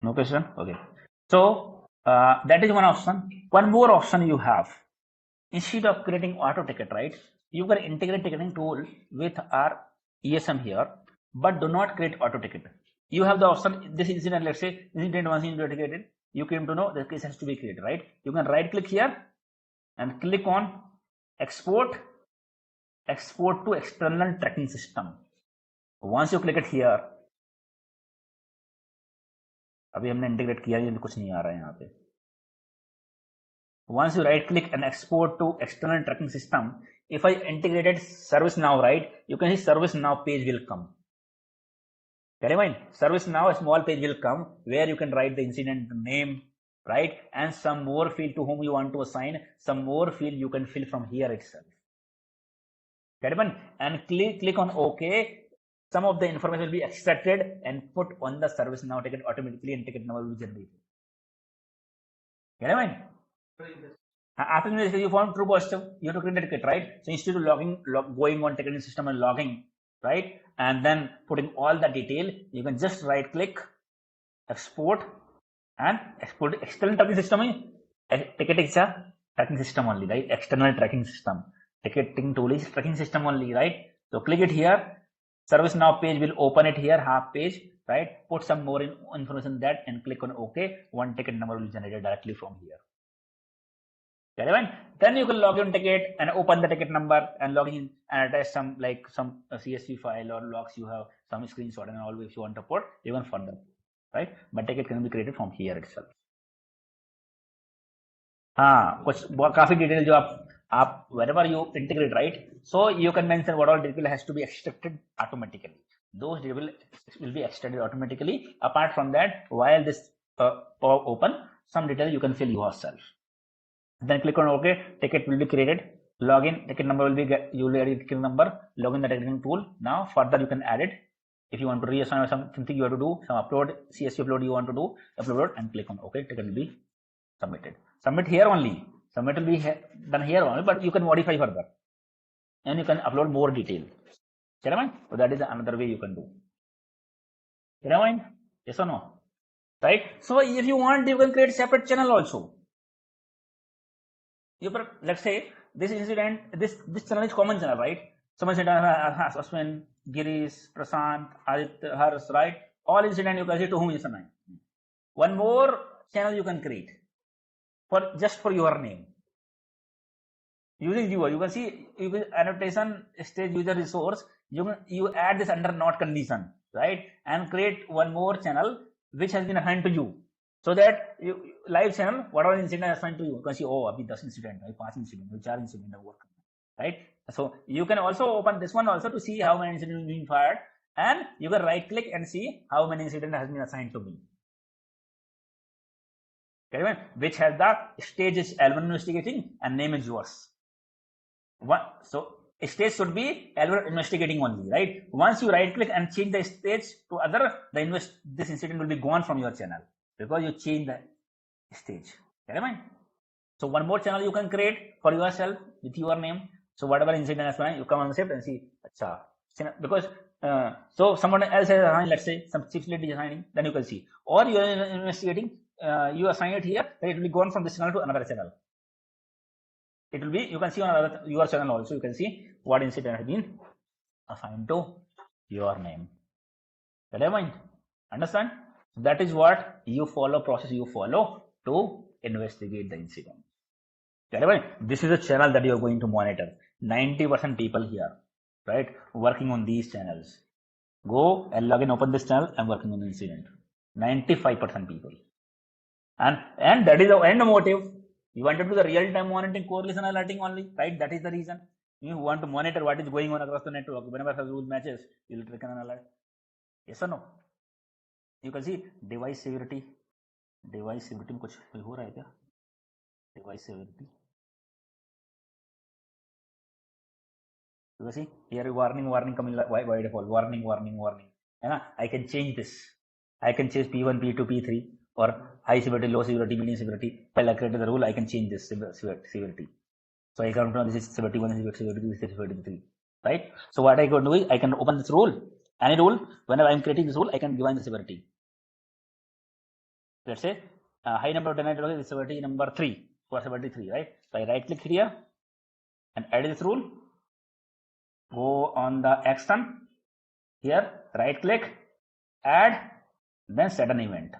No question? Okay. So that is one option. One more option you have. Instead of creating auto ticket, right, you can integrate ticketing tool with our ESM here, but do not create auto ticket. You have the option, this incident, let's say, incident once integrated, you came to know the case has to be created, right? You can right click here and click on export to external tracking system. Once you click it here, अभी हमने integrate किया, ये कुछ नहीं आ रहा है यहाँ पे. Once you right click and export to external tracking system, if I integrated ServiceNow, right, you can see ServiceNow page will come. Get in mind, ServiceNow, a small page will come where you can write the incident name, right, and some more field to whom you want to assign, some more field you can fill from here itself. Get in mind, and click on OK. Some of the information will be extracted and put on the ServiceNow ticket automatically, and ticket number will be generated. Get in mind? After you found true positive, you have to create a ticket, right? So instead of going on ticketing system and logging, right, and then putting all the detail, you can just right click, export, and export external tracking system. Ticketing is a tracking system only, right? External tracking system. Ticketing tool is tracking system only, right? So click it here. ServiceNow page will open it here, half page, right? Put some more information that and click on OK. One ticket number will be generated directly from here. Then you can log in ticket and open the ticket number and log in and attach some CSV file or logs you have, some screenshot and all. If you want to put, even further, right? But ticket can be created from here itself. कुछ काफी detail जो आप whenever you integrate, right? So you can mention what all detail has to be extracted automatically. Those detail will be extracted automatically. Apart from that, while this open, some detail you can fill yourself. Then click on OK. Ticket will be created. Login. Ticket number will be you will add ticket number. Login the ticketing tool. Now further you can add it. If you want to reassign something you have to do, some upload, CSV upload you want to do, upload and click on OK. Ticket will be submitted. Submit here only. Submit will be done here only, but you can modify further. And you can upload more detail. So that is another way you can do. Yes or no? Right? So if you want, you can create separate channel also. Let's say this incident, this channel is common channel, right? Someone said, Ashwin, Girish, Prasant, Aditya, Hars, right? All incident you can say to whom is assigned. One more channel you can create just for your name. using viewer, you can see you can annotation stage user resource. You add this under not condition, right, and create one more channel which has been assigned to you, so that you live channel whatever incident assigned to you can see, oh abhi 10 incident, 5 incident, 4 incident are working, right? So you can also open this one also to see how many incidents being fired, and you can right click and see how many incident has been assigned to me. Okay, which has the stage is L1 investigating and name is yours. So stage should be L1 investigating only, right? Once you right click and change the stage to other, this incident will be gone from your channel because you change the stage. Okay, so one more channel you can create for yourself with your name. So whatever incident is fine, you come on the shift and see, acha, because so someone else has assigned, let's say some chief lead is assigning, then you can see, or you are investigating, you assign it here, then it will be gone from this channel to another channel. It will be, you can see on your channel also, you can see what incident has been assigned to your name. Get I mind? Understand? That is what you follow, process you follow to investigate the incident. Get I mind? This is a channel that you are going to monitor. 90% people here, right, working on these channels. Go and log in, open this channel. I'm working on the incident. 95% people, and that is the end motive. You want to do the real-time monitoring, correlation alerting only, right? That is the reason. You want to monitor what is going on across the network. Whenever the rule matches, you will click on an alert. Yes or no? You can see device severity. Device severity में कुछ हो रहा है क्या? Device severity. You can see here warning coming by default. Warning. है ना? I can change this. I can change P1, P2, P3 or high severity, low severity, medium severity. While I created the rule, I can change this severity. So I can know this is severity 1, this is severity 2, this is severity 3, right? So what I can do is I can open this rule, any rule. Whenever I'm creating this rule, I can define the severity. Let's say high number of denied is severity number 3 for severity 3, right? So I right click here and add this rule. Go on the action here, right click, add, then set an event.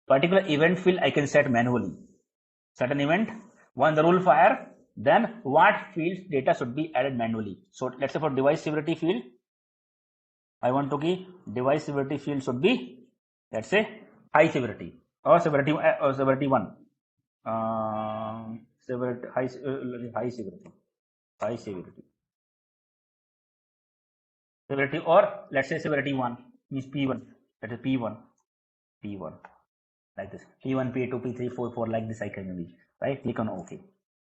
Particular event field I can set manually. Set an event. Once the rule fire, then what field data should be added manually. So let's say for device severity field, I want to give device severity field should be, let's say high severity or severity 1. Severity high severity. Severity, or let's say severity 1 means P1. That is P1. Like this. P1, P2, P3, 4, like this I can use. Right? Click on OK.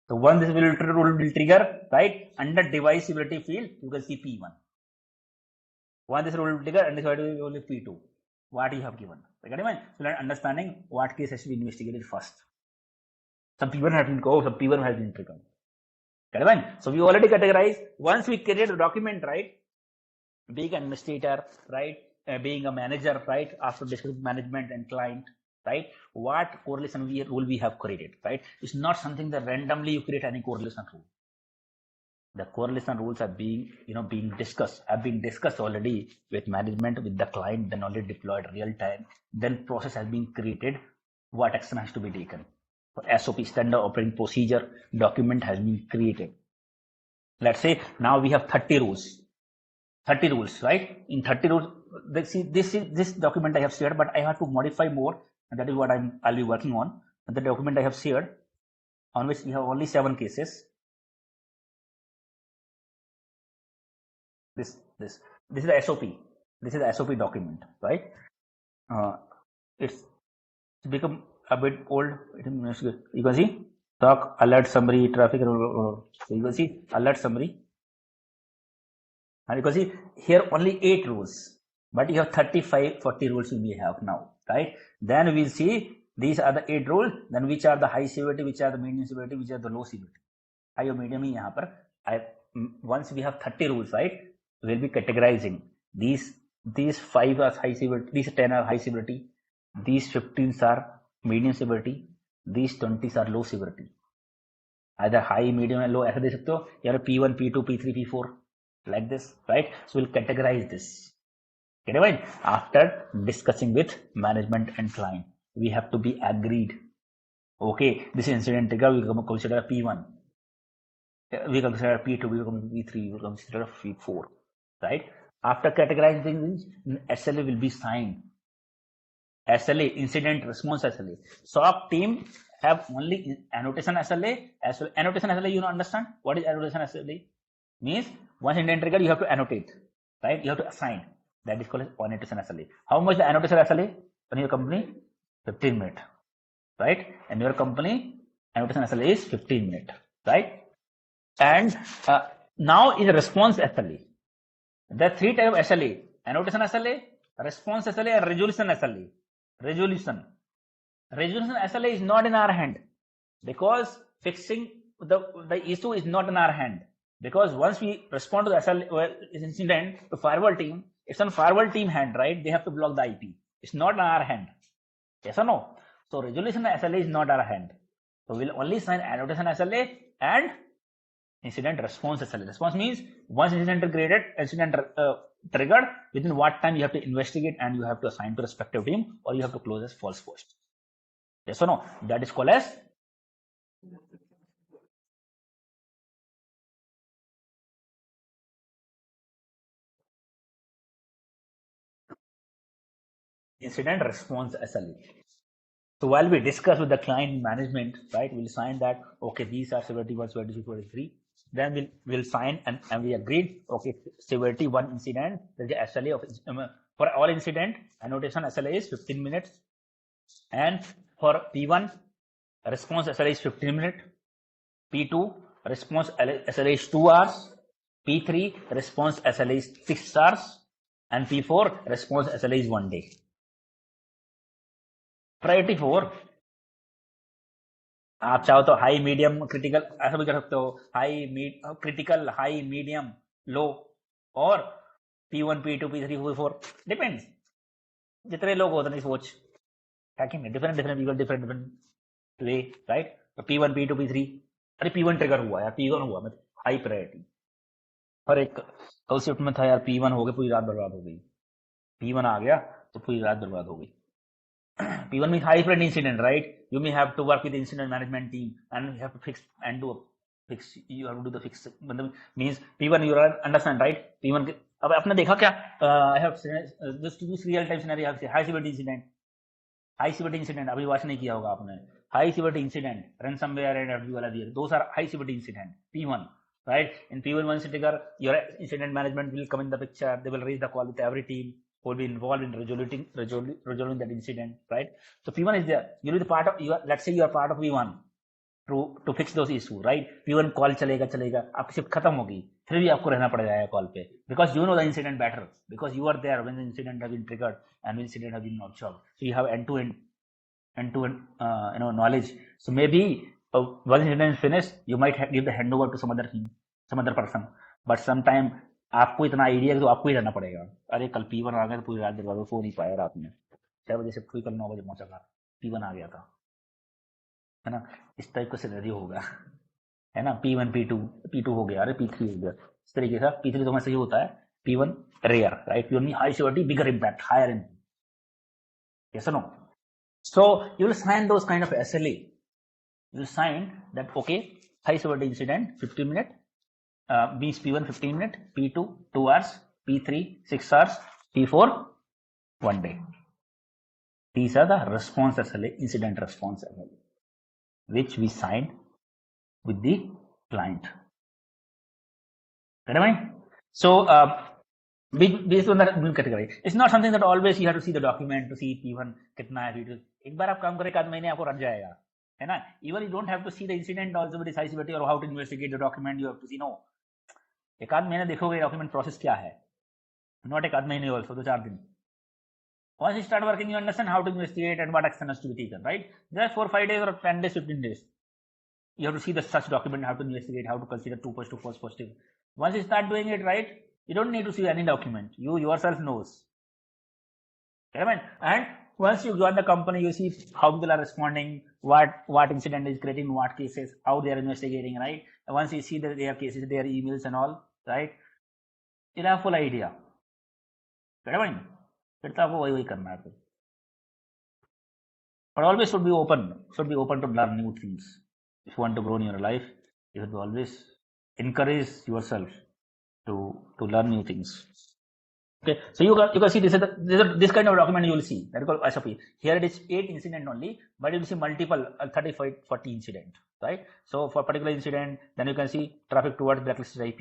So once this rule will trigger, right, under device severity field, you can see P1. Once this rule will trigger, and this will be only P2. What you have given. So understanding what case has to be investigated first. Some P1 has been go, some P1 has been triggered. So we already categorize. Once we create a document, right, being an administrator, right, being a manager, right, after discussing management and client, right, what correlation rule we have created, right? It's not something that randomly you create any correlation rule. The correlation rules are being discussed, have been discussed already with management, with the client, then already deployed real time, then process has been created, what action has to be taken. So SOP, standard operating procedure document has been created. Let's say now we have 30 rules, right? In 30 rules, this document I have shared, but I have to modify more, and that is what I'll be working on. And the document I have shared, on which we have only 7 cases. This is the SOP. This is the SOP document, right? It's become a bit old. You can see talk, alert summary, traffic. So you can see alert summary. And you can see here only 8 rules, but you have 35, 40 rules you may have now, right? Then we'll see these are the 8 rules. Then which are the high severity, which are the medium severity, which are the low severity. High or medium ही यहाँ पर. Once we have 30 rules, right? We'll be categorizing these 5 are high severity, these 10 are high severity, these 15 are medium severity, these 20 are low severity. Either high, medium, and low. ऐसा दे सकते हो या P1, P2, P3, P4 like this, right? So we'll categorize this. Get it right? After discussing with management and client, we have to be agreed. Okay, this incident trigger we consider P1. we consider P2, we consider P3, we consider P4, right? After categorizing things, SLA will be signed. SLA, incident response SLA. SOC team have only annotation SLA as well. Annotation SLA, you understand what is annotation SLA? Means once incident trigger, you have to annotate, right? You have to assign. That is called annotation SLA. How much the annotation SLA in your company? 15 minutes, right? And your company annotation SLA is 15 minutes, right? And now is response SLA. There are three types of SLA: annotation SLA, response SLA, and resolution SLA. Resolution SLA is not in our hand, because fixing the issue is not in our hand, because once we respond to the SLA incident to firewall team, it's on firewall team hand, right? They have to block the IP. It's not in our hand. Yes or no? So resolution SLA is not our hand. So we'll only sign annotation SLA and incident response SLA. Response means once incident triggered, within what time you have to investigate and you have to assign to respective team, or you have to close as false post. Yes or no? That is called as incident response SLA. So while we discuss with the client management, right, we'll sign that, okay, these are severity 1, severity 2, severity 3. Then we'll sign and we agreed, okay, severity 1 incident, the SLA of for all incident, annotation SLA is 15 minutes. And for P1, response SLA is 15 minutes. P2, response SLA is 2 hours. P3, response SLA is 6 hours. And P4, response SLA is 1 day. Priority 4, आप चाहो तो high medium critical ऐसा भी कर सकते हो, critical high medium low, और P1 P2 P3 P4 depends. जितने लोग होते हैं सोच हैकिंग में different people different way, right? तो P1 P2 P3, अरे P1 ट्रिगर हुआ यार, P1 हुआ मतलब हाई प्रायोरिटी. और एक कल शिफ्ट में था यार, P1 हो गया, पूरी रात बर्बाद हो गई. P1 आ गया तो पूरी रात बर्बाद हो गई. P1 means high frequency incident, right? You may have to work with the incident management team and you have to fix and do a fix. You have to do the fix. Means P1 you understand, right? P1 अब आपने देखा क्या? I have just to use real time scenario. I have high severity incident. High severity incident अभी watch नहीं किया होगा आपने. High severity incident, ransomware and FD वाला दिया. Those are high severity incident. P1, right? In P1 once trigger, your incident management will come in the picture. They will raise the call with every team who will be involved in resolving that incident, right? So P1 is there. You will be part of, let's say you are part of P1 to fix those issues, right? P1 call चलेगा, आपकी shift खत्म होगी, फिर भी आपको रहना पड़ जाएगा कॉल पे, because you know the incident better, because you are there when the incident has been triggered and the incident has been observed. So you have end-to-end knowledge. So maybe once incident is finished, you might give the handover to some other team, some other person, but sometime आपको इतना idea है तो आपको ही रहना पड़ेगा. अरे कल P1 आ गया तो पूरी रात बर्बाद, सो नहीं पाया रात में, 6 बजे से कोई कल 9 बजे पहुंचा था, P1 आ गया था, है ना? इस टाइप का सिनेरियो होगा, है ना? P1 P2 हो गया, अरे P3 हो गया, इस तरीके से. P3 तो हमें सही होता है, P1 rare, right? P1 high security, bigger impact, higher impact. Yes or no? So you will sign those kind of SLA. You will sign that, okay, high severity incident 15 minutes, means P1 15 minutes, P2 2 hours, P3 6 hours, P4 1 day. These are the response SLA, incident response SLA, which we signed with the client. So based on that category, it's not something that always you have to see the document to see P1 कितना है, P2. एक बार आप काम करें, एक आध महीने आपको रट जाएगा, है ना? Even you don't have to see the incident also with the high severity or how to investigate the document. You have to see, no, एक आध महीने देखोगे डॉक्यूमेंट प्रोसेस क्या है, नॉट एक आध महीने, also 2-4 दिन. Once you start working, you understand how to investigate and what action has to be taken, right? Just 4-5 days or 10 days, 15 days, you have to see the such document, how to investigate, how to consider 2 positive, false positive. Once you start doing it right, you don't need to see any document. You yourself knows. And once you join the company, you see how people are responding, what incident is creating, what cases, how they are investigating, right? And once you see that they have cases, their emails and all, right? You'll have full idea. फिर तो आपको वही करना है. But always should be open to learn new things. If you want to grow in your life, you should be always encourage yourself to learn new things. Okay, so you can see this kind of document you will see that is called SOP. Here it is 8 incident only, but you will see multiple 35, 40 incident, right? So for particular incident, then you can see traffic towards blacklisted IP.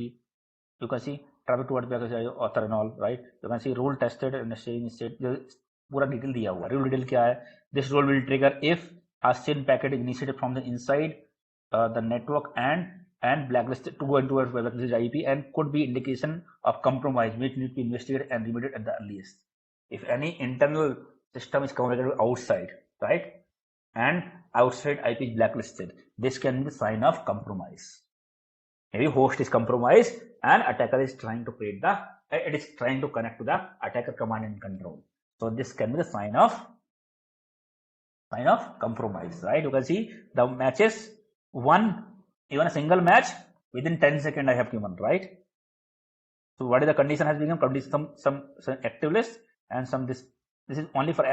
You can see traffic towards blacklisted IP, author and all, right? You can see rule tested in the same state. पूरा detail दिया हुआ है. Rule detail क्या है? This rule will trigger if a SYN packet is initiated from the inside the network and blacklisted to go into a blacklisted IP and could be indication of compromise which need to be investigated and remediated at the earliest. If any internal system is communicated outside, right, and outside IP is blacklisted, this can be the sign of compromise. Maybe host is compromised and attacker is trying to create it is trying to connect to the attacker command and control. So this can be the sign of compromise, right? You can see the matches even a single match within 10 seconds I have given, right? So what is the condition has become? Condition some active list and some this is only for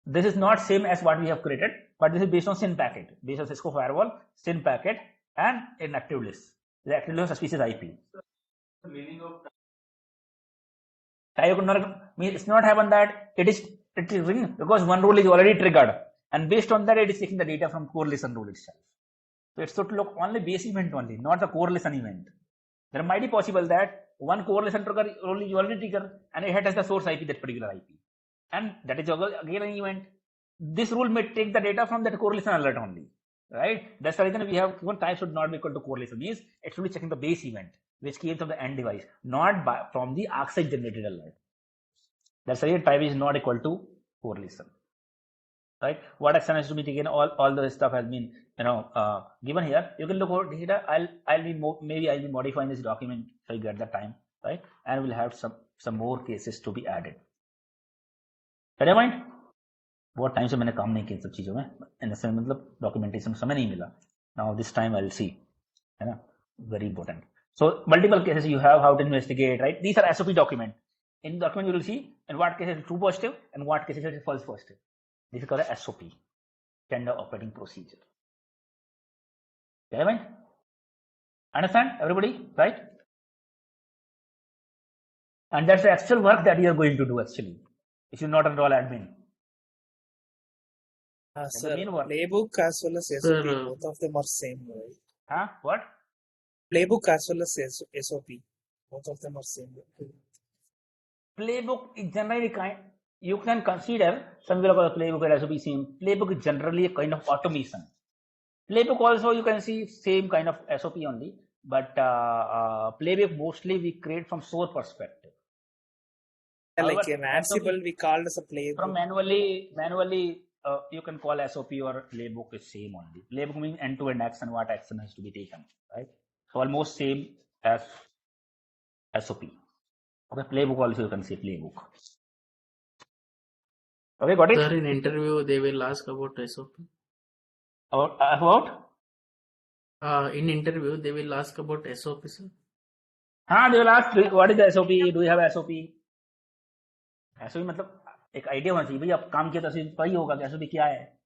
this is not same as what we have created, but this is based on SYN packet, based on Cisco firewall, SYN packet and an active list. The active list of suspicious IP. The meaning of means it's not happen that it is ring because one rule is already triggered and based on that it is taking the data from correlation rule itself. So it's to look only base event only, not the correlation event. There might be possible that one correlation trigger only already trigger and it has the source IP, that particular IP, and that is again an event. This rule may take the data from that correlation alert only, right? That's the reason we have one type should not be equal to correlation, means it should be checking the base event which came from the end device, not from the ArcSight generated alert. That's why type is not equal to correlation, right? What action has to be taken? All the stuff has been given here. You can look over data. I'll be modifying this document if I get the time, right? And we'll have some more cases to be added. Clear mind? बहुत time से मैंने काम नहीं किया इन सब चीजों में, मतलब डॉक्यूमेंटेशन समय नहीं मिला. Now this time I'll see, है ना, very important. So multiple cases you have how to investigate, right? These are SOP document. In the document you will see in what cases it's true positive and what cases it is false positive. This is called a SOP, standard operating procedure. Okay, right? Understand everybody, right? And that's the actual work that you are going to do actually, if you're not a role admin. Sir, playbook as well as SOP, both of them are same, right? Huh? What? Playbook as well as SOP, both of them are same. Playbook is generally you can consider some people call playbook and SOP same. Playbook is generally a kind of automation. Playbook also you can see same kind of SOP only, but playbook mostly we create from source perspective. Like in Ansible, we called as a playbook. From manually you can call SOP or playbook is same only. Playbook means end-to-end action, what action has to be taken, right? So almost same as SOP. Okay, playbook also you can say playbook. Okay, got it? Sir, in interview they will ask about SOP. About? In interview they will ask about SOP, sir. They will ask what is the SOP? Do you have SOP? SOP मतलब एक idea होना चाहिए भाई, आप काम किया तो वही होगा कि SOP क्या है.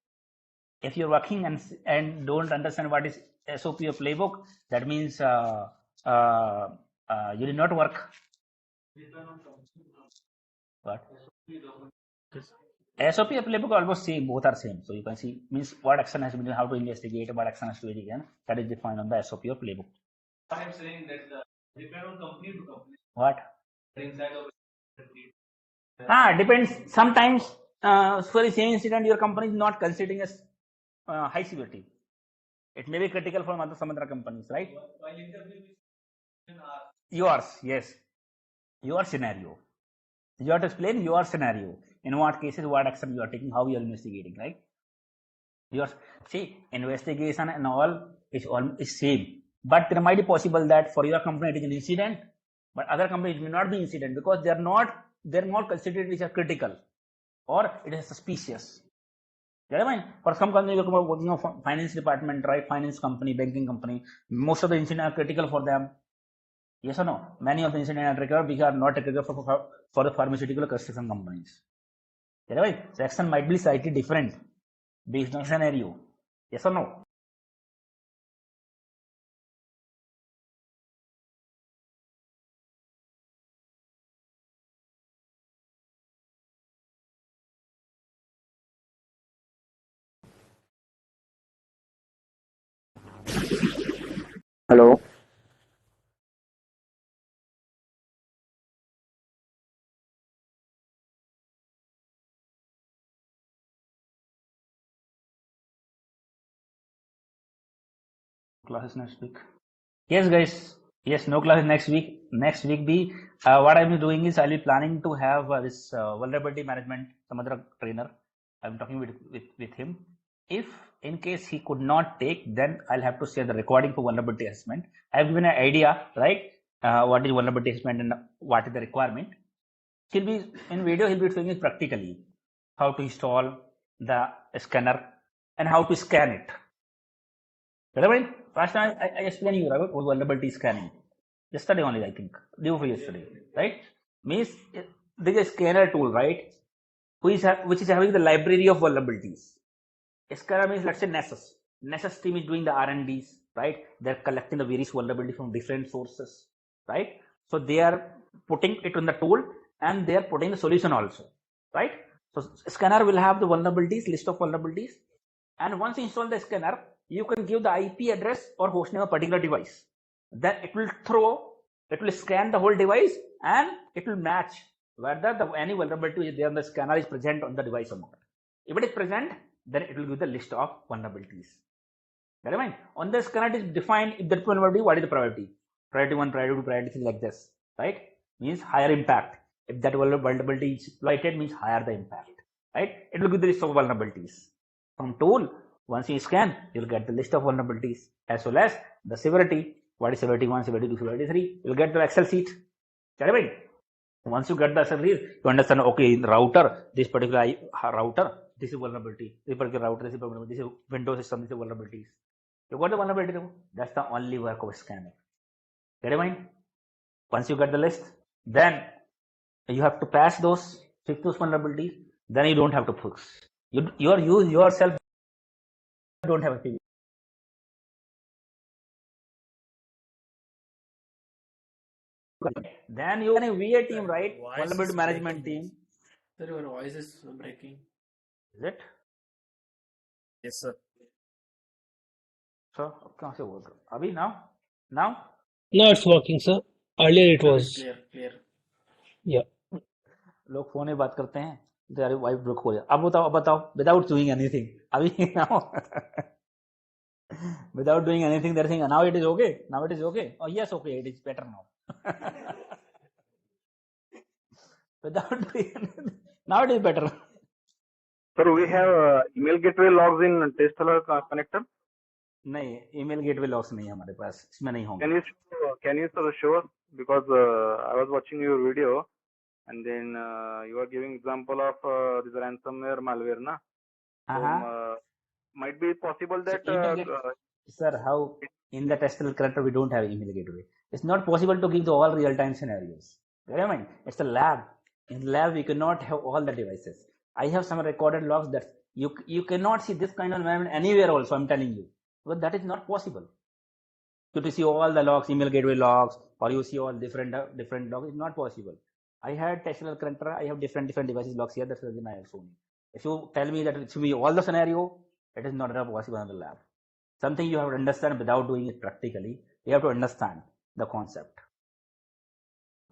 If you're working and don't understand what is SOP or playbook, that means you did not work. What? SOP or playbook are almost same, both are same. So you can see means what action has to be done, how to investigate, what action has to be taken. That is defined on the SOP or playbook. I am saying that depend on company to company. What? Inside of depends. Sometimes for the same incident, your company is not considering as high severity. It may be critical for some other companies, right? while interviewing Yours, yes. Your scenario. You have to explain your scenario. In what cases, what action you are taking, how you are investigating, right? See, investigation and all is same. But there might be possible that for your company it is an incident, but other companies may not be incident because they're not considered which are critical or it is suspicious. You know what I mean? For some company working on finance department, right? Finance company, banking company, most of the incidents are critical for them. Yes or no? Many of the incidents are critical which are not critical for the pharmaceutical construction companies. You know what I mean? So action might be slightly different based on scenario. Yes or no? Hello. Classes next week. Yes, guys. Yes, no classes next week. Next week, be what I'll be doing is I'll be planning to have this vulnerability management, some other trainer. I'm talking with him. If in case he could not take, then I'll have to share the recording for vulnerability assessment. I've given an idea, right? What is vulnerability assessment and what is the requirement. He'll be in video. He'll be doing it practically, how to install the scanner and how to scan it. Right? Last time I explained you about vulnerability scanning. Yesterday only, I think. Day for yesterday, right? Means there is a scanner tool, right? Which is having the library of vulnerabilities. Scanner means, let's say, Nessus. Nessus team is doing the R&Ds, right? They're collecting the various vulnerabilities from different sources, right? So they are putting it in the tool and they are putting the solution also, right? So scanner will have the vulnerabilities, list of vulnerabilities, and once you install the scanner, you can give the IP address or hostname of a particular device. Then it will scan the whole device and it will match whether any vulnerability is there on the scanner is present on the device or not. If it is present, then it will give the list of vulnerabilities. Get it? On the scanner, it is defined if that vulnerability, what is the priority? Priority 1, priority 2, priority 3, like this, right? Means higher impact. If that vulnerability is exploited, means higher the impact, right? It will give the list of vulnerabilities. From tool, once you scan, you'll get the list of vulnerabilities as well as the severity. What is severity 1, severity 2, severity 3? You'll get the Excel sheet. Once you get the Excel sheet, you understand, okay, in the router, this particular router, this is vulnerability. This particular router, this is vulnerability. This is Windows system, this is vulnerabilities. You got the vulnerability. That's the only work of a scanner. Get it, mind? Once you get the list, then you have to patch those, fix those vulnerabilities. Then you don't have to fix. You yourself don't have a PV. Then you can a VA team, right? Vulnerability management team. Sir, your voice is breaking. Is it? Yes, sir. So, कहाँ से बोल रहे हो? अभी now? Now? No, it's working, sir. Earlier it Sir, was. clear. Yeah. लोग phone में बात करते हैं, their wife broke हो जाए. अब बताओ, without doing anything. अभी now, without doing anything, they're saying now it is okay. Now it is okay. Oh yes, okay, it is better now. Without doing anything, now it is better. Sir, we have email gateway logs in TestAlert connector. नहीं, email gateway logs नहीं है हमारे पास, इसमें नहीं होंगे. Can you sir show us, because I was watching your video and then you are giving example of this ransomware malware, na? So, might be possible that sir, how in the TestAlert connector we don't have email gateway. It's not possible to give the all real-time scenarios. You know what I mean? It's a lab. In lab we cannot have all the devices. I have some recorded logs that you cannot see this kind of environment anywhere also, I'm telling you. But that is not possible. So to see all the logs, email gateway logs, or you see all different logs, is not possible. I had TestAlert connector, I have different devices logs here, that's the reason I have shown. If you tell me that it should be all the scenario, it is not possible in the lab. Something you have to understand without doing it practically. You have to understand the concept.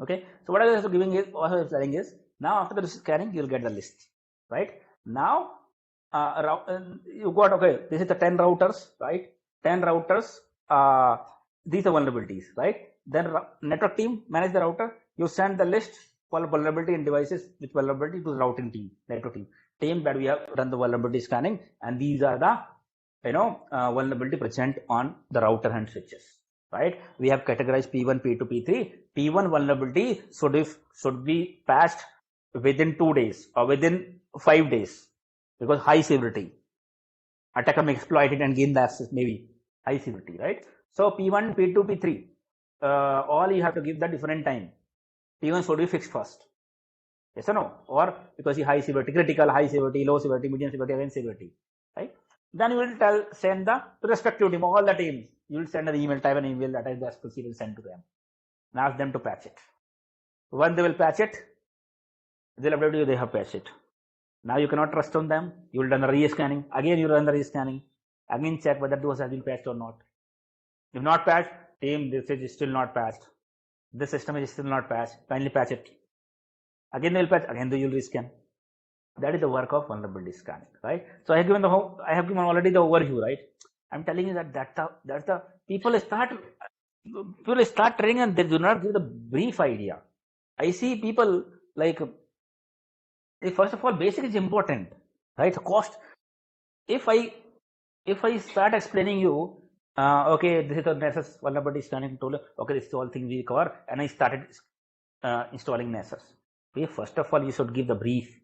Okay, so what I was giving is, what I was telling is, now after the scanning, you'll get the list, right? Now, you got, okay, this is the 10 routers, right? 10 routers, these are vulnerabilities, right? Then network team manage the router. You send the list for vulnerability in devices with vulnerability to the routing team, network team that we have done the vulnerability scanning, and these are the vulnerability present on the router and switches, right? We have categorized P1, P2, P3. P1 vulnerability should be patched within 2 days or within 5 days, because high severity. Attacker may exploit it and gain the access, maybe high severity, right? So P1, P2, P3, all you have to give the different time. P1 should be fixed first. Yes or no? Or because you high severity, critical, high severity, low severity, medium severity, advanced severity, right? Then you will send the respective team, all the teams. You will send an email, type an email that is the SPC will send to them and ask them to patch it. When they will patch it, they'll update you, they have patched it. Now you cannot trust on them. You will run the re-scanning. Again, you run the re-scanning. Again, check whether those have been patched or not. If not patched, team, this is still not patched. This system is still not patched. Kindly patch it. Again they'll patch. Again they will rescan. That is the work of vulnerability scanning, right? So I have given already the overview, right? I'm telling you that's the people start training and they do not give the brief idea. I see people like, first of all, basic is important, right? Cost. If I start explaining you, okay, this is the Nessus vulnerability scanning tool. Okay, this is all things we cover, and I started installing Nessus. Okay, first of all, you should give the brief.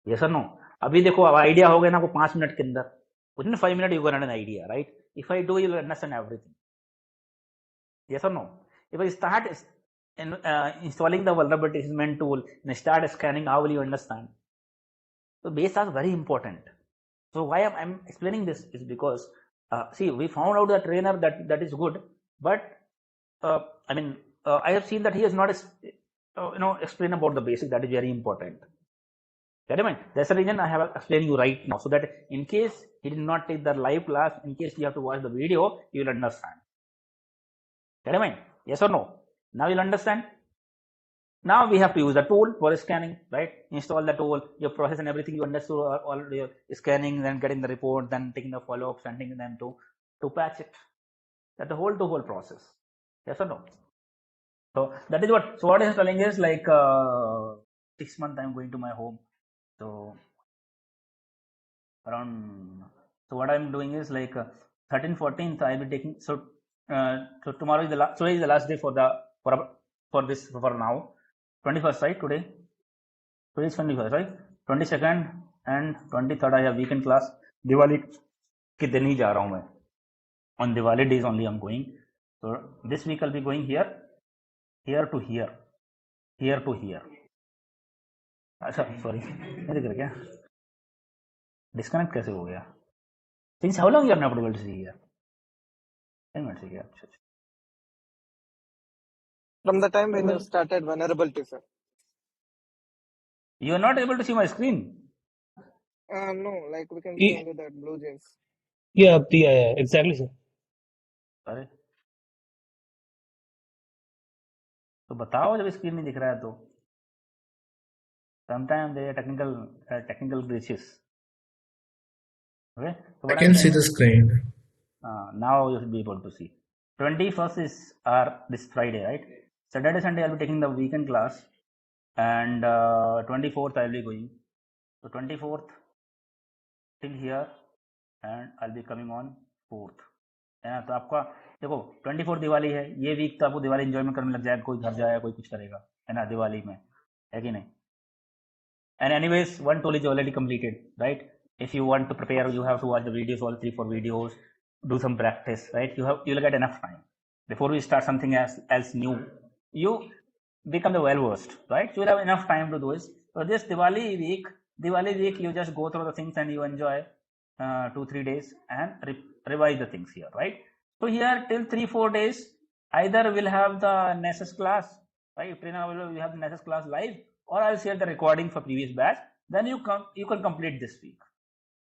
Yes or no? अभी देखो अब idea हो गया ना आपको 5 minute के अंदर. Within 5 minutes you got an idea, right? If I do, you'll understand everything. Yes or no? If I start installing the vulnerability assessment tool and start scanning, how will you understand? So base are very important. So why I'm explaining this is because see, we found out the trainer that is good, but I have seen that he has not explained about the basic. That is very important. That's the reason I have explained you right now, so that in case he did not take the live class, in case you have to watch the video, you will understand. Yes or no? Now you'll understand. Now we have to use the tool for scanning, right? Install the tool, your process and everything you understood, all your scanning, then getting the report, then taking the follow-up, sending them to patch it. That's the whole process. Yes or no? So that is what. So what I'm telling is like 6 months I'm going to my home. So what I'm doing is like 13th, 14th I'll be taking. So tomorrow is today is the last day for this for now. 21st, right? Today is 21st, right? 22nd and 23rd I have weekend class. Diwali के दिन ही जा रहा हूँ मैं. On Diwali days only I'm going. So this week I'll be going here to here. अच्छा sorry, मेरे कर क्या डिस्कनेक्ट कैसे हो गया? Since how long you are not able to see here? 10 minutes here. From the time when you started vulnerability, sir. You are not able to see my screen. No, like we can see only that blue jeans. Yeah, exactly, sir. अरे तो बताओ जब screen नहीं दिख रहा है तो. Sometimes there are technical glitches. Okay, so I can see the screen. Now you should be able to see. 21st is this Friday, right? Saturday, Sunday I'll be taking the weekend class, and 24th I'll be going. So 24th till here, and I'll be coming on 4th. है ना? तो आपका देखो 24 दिवाली है, ये week तो आपको Diwali enjoyment करने लग जाएगा, कोई घर जाएगा, कोई कुछ करेगा, है ना, दिवाली में, है कि नहीं? And anyways, one tool is already completed, right? If you want to prepare, you have to watch the videos, all 3-4 videos, do some practice, right? You'll get enough time. Before we start something else new, you become the well-versed, right? So you'll have enough time to do it. So this Diwali week, you just go through the things and you enjoy 2-3 days and revise the things here, right? So here till 3-4 days, either we'll have the Nessus class, right? We have the Nessus class live, or I'll share the recording for previous batch. Then you can complete this week.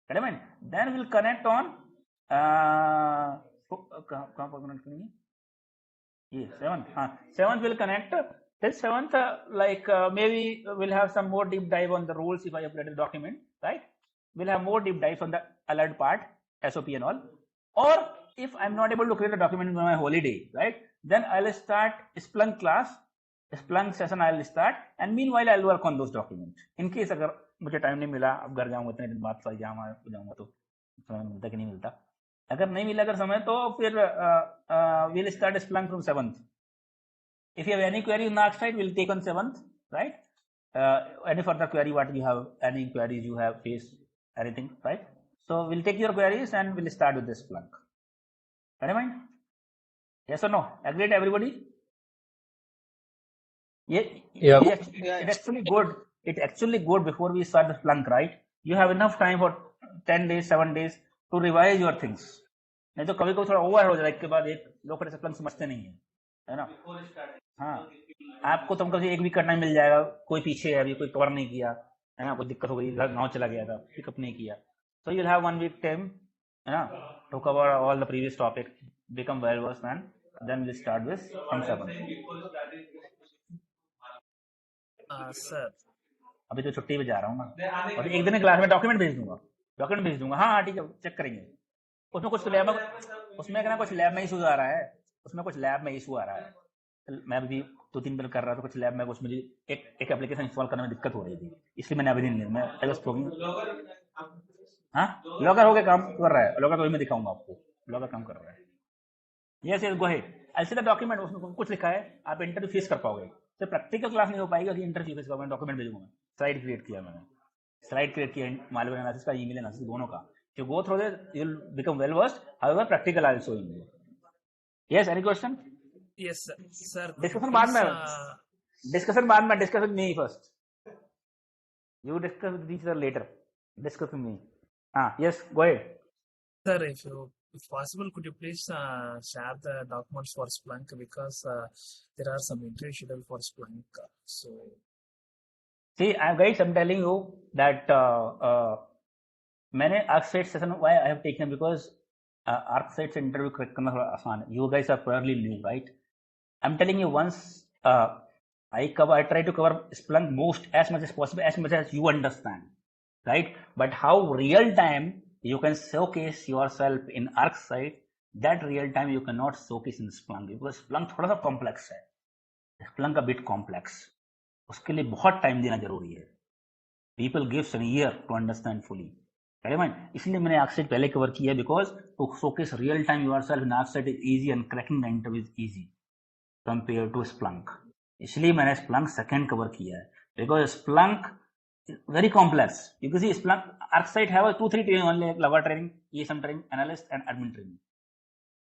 Then we'll connect on 7th we'll connect. Till 7th, maybe we'll have some more deep dive on the rules if I upload the document, right? We'll have more deep dives on the alert part, SOP and all. Or if I'm not able to create a document on my holiday, right? Then I'll start Splunk class, Splunk session I'll start, and meanwhile I'll work on those documents. In case अगर मुझे time नहीं मिला, अब घर जाऊंगा इतने दिन बाद सही जाऊंगा तो समय मिलता कि नहीं मिलता. अगर नहीं मिला अगर समय तो फिर we'll start Splunk from 7th. If you have any query on the ArcSight, we'll take on 7th, right? Any further query, what you have, any queries you have faced, anything, right? So we'll take your queries and we'll start with this Splunk. Mind? Yes or no? Agreed, everybody? Yeah. It's actually good. It's actually good before we start the Splunk, right? You have enough time for 10 days, 7 days to revise your things. नहीं तो कभी कभी थोड़ा over हो जाए के बाद एक लोग Splunk समझते नहीं है ना? हाँ, आपको तुमको एक वीक का टाइम मिल जाएगा, कोई पीछे है अभी, कोई कवर नहीं किया, है ना, कोई दिक्कत हो गई, गाँव चला गया था, पिकअप नहीं किया, so you'll have 1 week time, है ना, to cover all the previous topic, become well versed and Then we'll start with from 7. Sir. अभी तो छुट्टी पे जा रहा हूँ ना, और एक दिन क्लास में डॉक्यूमेंट भेज दूंगा, हाँ ठीक है, चेक करेंगे। उसमें कुछ लैब में कुछ लैब में इशू आ रहा है, मैं भी 2-3 दिन कर रहा था, कुछ लैब में कुछ मुझे एक एप्लीकेशन इंस्टॉल करने में दिक्कत हो रही थी, इसलिए मैंने अभी नहीं लिया। मैं हाँ, लॉगर हो गया, काम कर रहा है, लॉगर तो मैं दिखाऊंगा आपको, लॉगर काम कर रहा है। Yes go ahead, I see the document, उसमें कुछ लिखा है, आप इंटरव्यू फेस कर पाओगे। तो प्रैक्टिकल क्लास नहीं हो पाएगी अगर इंटरव्यू फेस करोगे। डॉक्यूमेंट भेजूंगा मैं, स्लाइड क्रिएट किया मालवेयर एनालिसिस का, ईमेल एनालिसिस, दोनों का। You go through this, you'll become well versed. However, practical I'll show you. Yes, any question? Yes, sir. Discussion बाद में. Discuss with me first. You discuss with each other later. Discuss with me. Yes, go ahead. Sir, if possible, could you please share the documents for Splunk, because there are some interview schedule for Splunk. So, see, guys, I'm telling you that मैंने ArcSight session why I have taken, because ArcSight से interview crack करना थोड़ा आसान है. You guys are fairly new, right? I'm telling you, once I try to cover Splunk as much as possible, as much as you understand, right? But how real time you can showcase yourself in ArcSight, that real time you cannot showcase in Splunk, because Splunk थोड़ा सा complex है. Splunk a bit complex. उसके लिए बहुत time देना जरूरी है. People gives an year to understand fully. इसलिए मैंने ArcSight पहले कवर किया, because to showcase real time yourself in ArcSight is easy and cracking the interview is easy compare to Splunk. इसलिए मैंने Splunk सेकंड कवर किया है, because Splunk very complex. You can see Splunk, ArcSight have 2-3 training only, like Lava training, ESM training, analyst and admin training.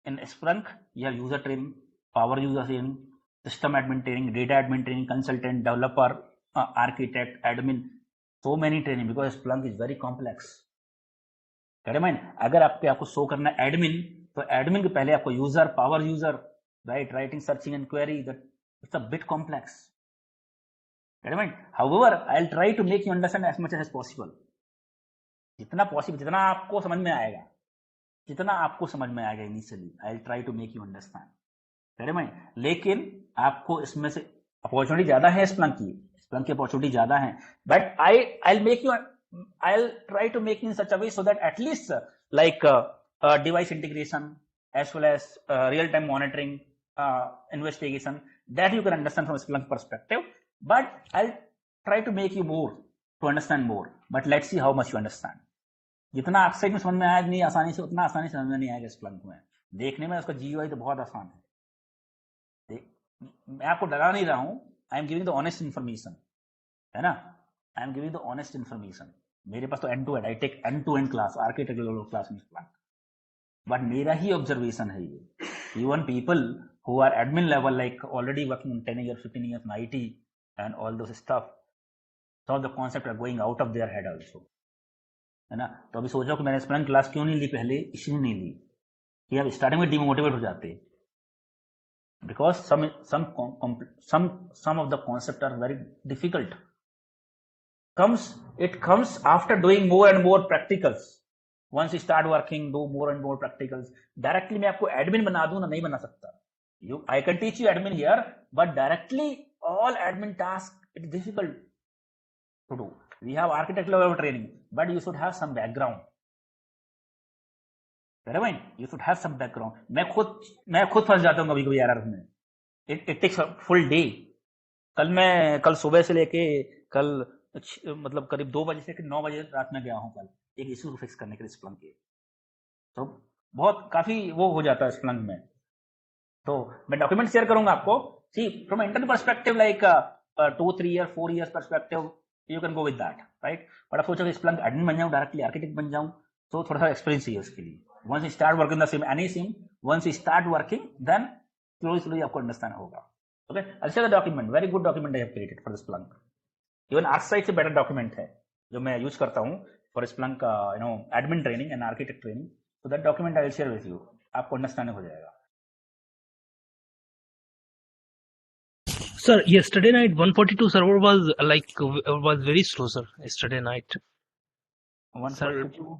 In Splunk, you have user training, power user training, system admin training, data admin training, consultant, developer, architect, admin, so many training, because Splunk is very complex. अगर आपको show करना है admin, तो admin के पहले आपको user, power user, right, writing, searching and query, that it's a bit complex. However I will try to make you understand as much as possible. जितना possible, जितना आपको समझ में आएगा initially, I will try to make you understand. लेकिन आपको इसमें से अपॉर्चुनिटी ज्यादा है, Splunk की अपॉर्चुनिटी ज्यादा है, but I'll try to make in such a way so that at least like device integration as well as real-time monitoring, investigation, that you can understand from Splunk perspective. But I'll try to make you more to understand more. But let's see how much you understand. जितना ArcSight में समझ में आया नहीं आसानी से, उतना आसानी से समझ में नहीं आएगा Splunk में. देखने में उसका GUI तो बहुत आसान है. मैं आपको डरा नहीं रहा हूं. I am giving the honest information, है ना? I am giving the honest information. मेरे पास तो end to end, I take end-to-end class, architectural class in Splunk. But मेरा ही observation है ये. Even people who are admin level, like already working 10 years, 15 years in IT and all those stuff, some of the concepts are going out of their head also. है ना? तो अभी सोचो कि मैंने Splunk क्लास क्यों नहीं ली पहले, इसलिए नहीं ली कि आप स्टार्टिंग में डिमोटिवेट हो जाते, because some of the concepts are very difficult. It comes after doing more and more practicals. Once you start working, do more and more practicals. Directly मैं आपको admin बना दूं ना, नहीं बना सकता. I can teach you admin here, but directly all admin tasks, it's difficult to do. We have architect level training, but you should have some background. You should have some background. मैं खुद फंस जाता हूँ कभी कभी error में. It takes a full day. कल सुबह से लेके कल मतलब करीब 2 बजे से 9 बजे रात में गया हूं कल एक इशू को फिक्स करने के लिए Splunk के. तो बहुत काफी वो हो जाता है Splunk में. तो मैं डॉक्यूमेंट शेयर करूंगा आपको. See from internal perspective, like 2-3 years 4 years perspective, you can go with that, right. But आप सोचो कि Splunk एडमिन बन जाऊं, डायरेक्टली आर्किटेक्ट बन जाऊं, तो थोड़ा सा एक्सपीरियंस चाहिए उसके लिए. Once you start working the same any sim, once you start working, then slowly आपको अंडरस्टैंड होगा. ओके, अच्छा, the document, very good document I have created for Splunk. Even ArcSight से बेटर डॉक्यूमेंट है जो मैं यूज करता हूँ for Splunk admin training and architect training. तो that document I will share with you, आपको अंडरस्टैंडिंग हो जाएगा. Sir, yesterday night 142 server was very slow, sir. Yesterday night. 142.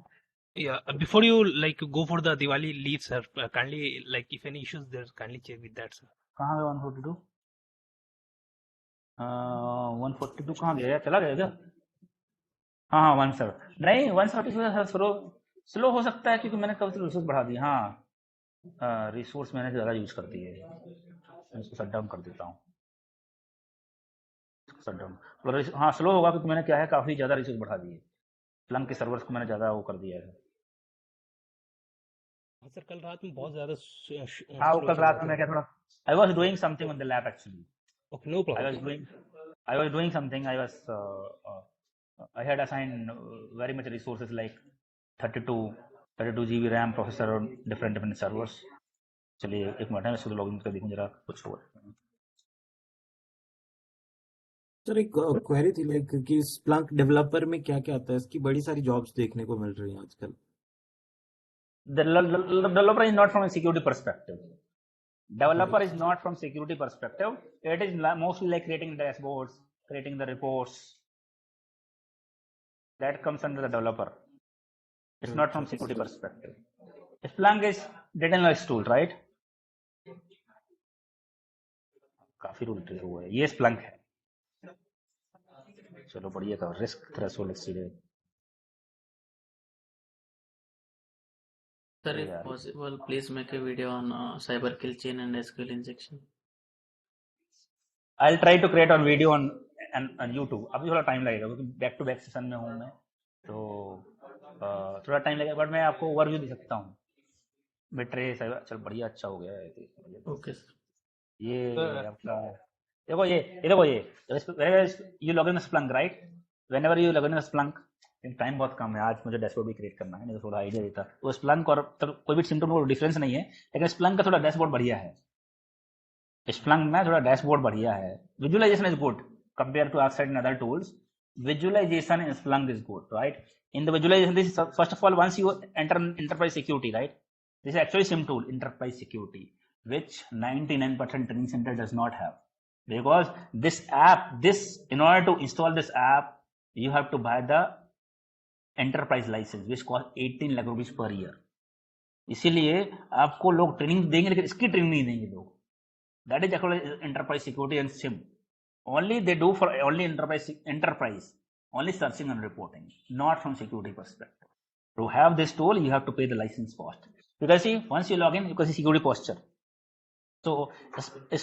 Yeah, before you like go for the Diwali leave, sir, kindly like if any issues there, kindly check with that, sir. कहाँ गया 142? 142 कहाँ गया? चला गया क्या? हाँ हाँ 170 नहीं 140 स्लो स्लो हो सकता है क्योंकि मैंने कब से रिसोर्स बढ़ा दी। हाँ रिसोर्स मैंने ज़्यादा यूज कर दी है, मैं इसको शट डाउन कर देता हूँ। शट डाउन हाँ स्लो होगा क्योंकि मैंने क्या है काफ़ी ज़्यादा रिसोर्स बढ़ा दिए, प्लंग के सर्वर्स को मैंने ज़्यादा वो कर दिया है। हाँ सर, कल रात में बहुत ज्यादा हाँ वो स्लो कल चल रात रहा में था। मैं क्या थोड़ा I was doing something on the lab actually. Okay, no I was problem. doing I was doing something. I had assigned very much resources like 32 GB RAM processor on different servers. चलिए एक minute है, मैं इसको login कर देखूं जरा कुछ हुआ। सर एक क्वेरी थी लाइक कि स्प्लंक डेवलपर में क्या क्या आता है, इसकी बड़ी सारी जॉब्स देखने को मिल रही हैं आजकल। The developer is not from a security perspective. Developer is not from security perspective. It is mostly like creating dashboards, creating the reports. That comes under the developer. It's not from security perspective. Splunk is data analysis tool, right? काफी rule हुआ है, ये Splunk है। चलो बढ़िया था, risk threshold exceeded. Sir, if possible, please make a video on cyber kill chain and SQL injection. I'll try to create a video on YouTube. अभी थोड़ा टाइम लगेगा क्योंकि बैक टू बैक सेशन में हूँ मैं, तो थोड़ा टाइम लगेगा, बट मैं आपको ओवरव्यू दे सकता हूँ। बेट्रे चल बढ़िया, अच्छा हो गया है। Okay, sir. ये आपका देखो ये you log in Splunk right, whenever you log in Splunk, time बहुत कम है आज, मुझे डैशबोर्ड भी क्रिएट करना है, नहीं तो थोड़ा आइडिया देता। तो स्प्लंक और कोई भी सिम्टम को डिफरेंस नहीं है, लेकिन स्प्लंक का थोड़ा डैशबोर्ड बढ़िया है। स्प्लंक में थोड़ा डैशबोर्ड बढ़िया है, visualization is good compare to outside in other tools. Visualization in Splunk is good, right? In the visualization, this is, first of all, once you enter enterprise security, right? This is actually SIM tool, enterprise security, which 99% training center does not have, because this app, in order to install this app, you have to buy the enterprise license, which cost 18 lakh rupees per year. इसीलिए आपको लोग training देंगे लेकिन इसकी training नहीं देंगे लोग। That is actually enterprise security and SIM. Only they do for only enterprise, only searching and reporting, not from security perspective. To have this tool, you have to pay the license cost. You can see once you log in, you can see security posture. So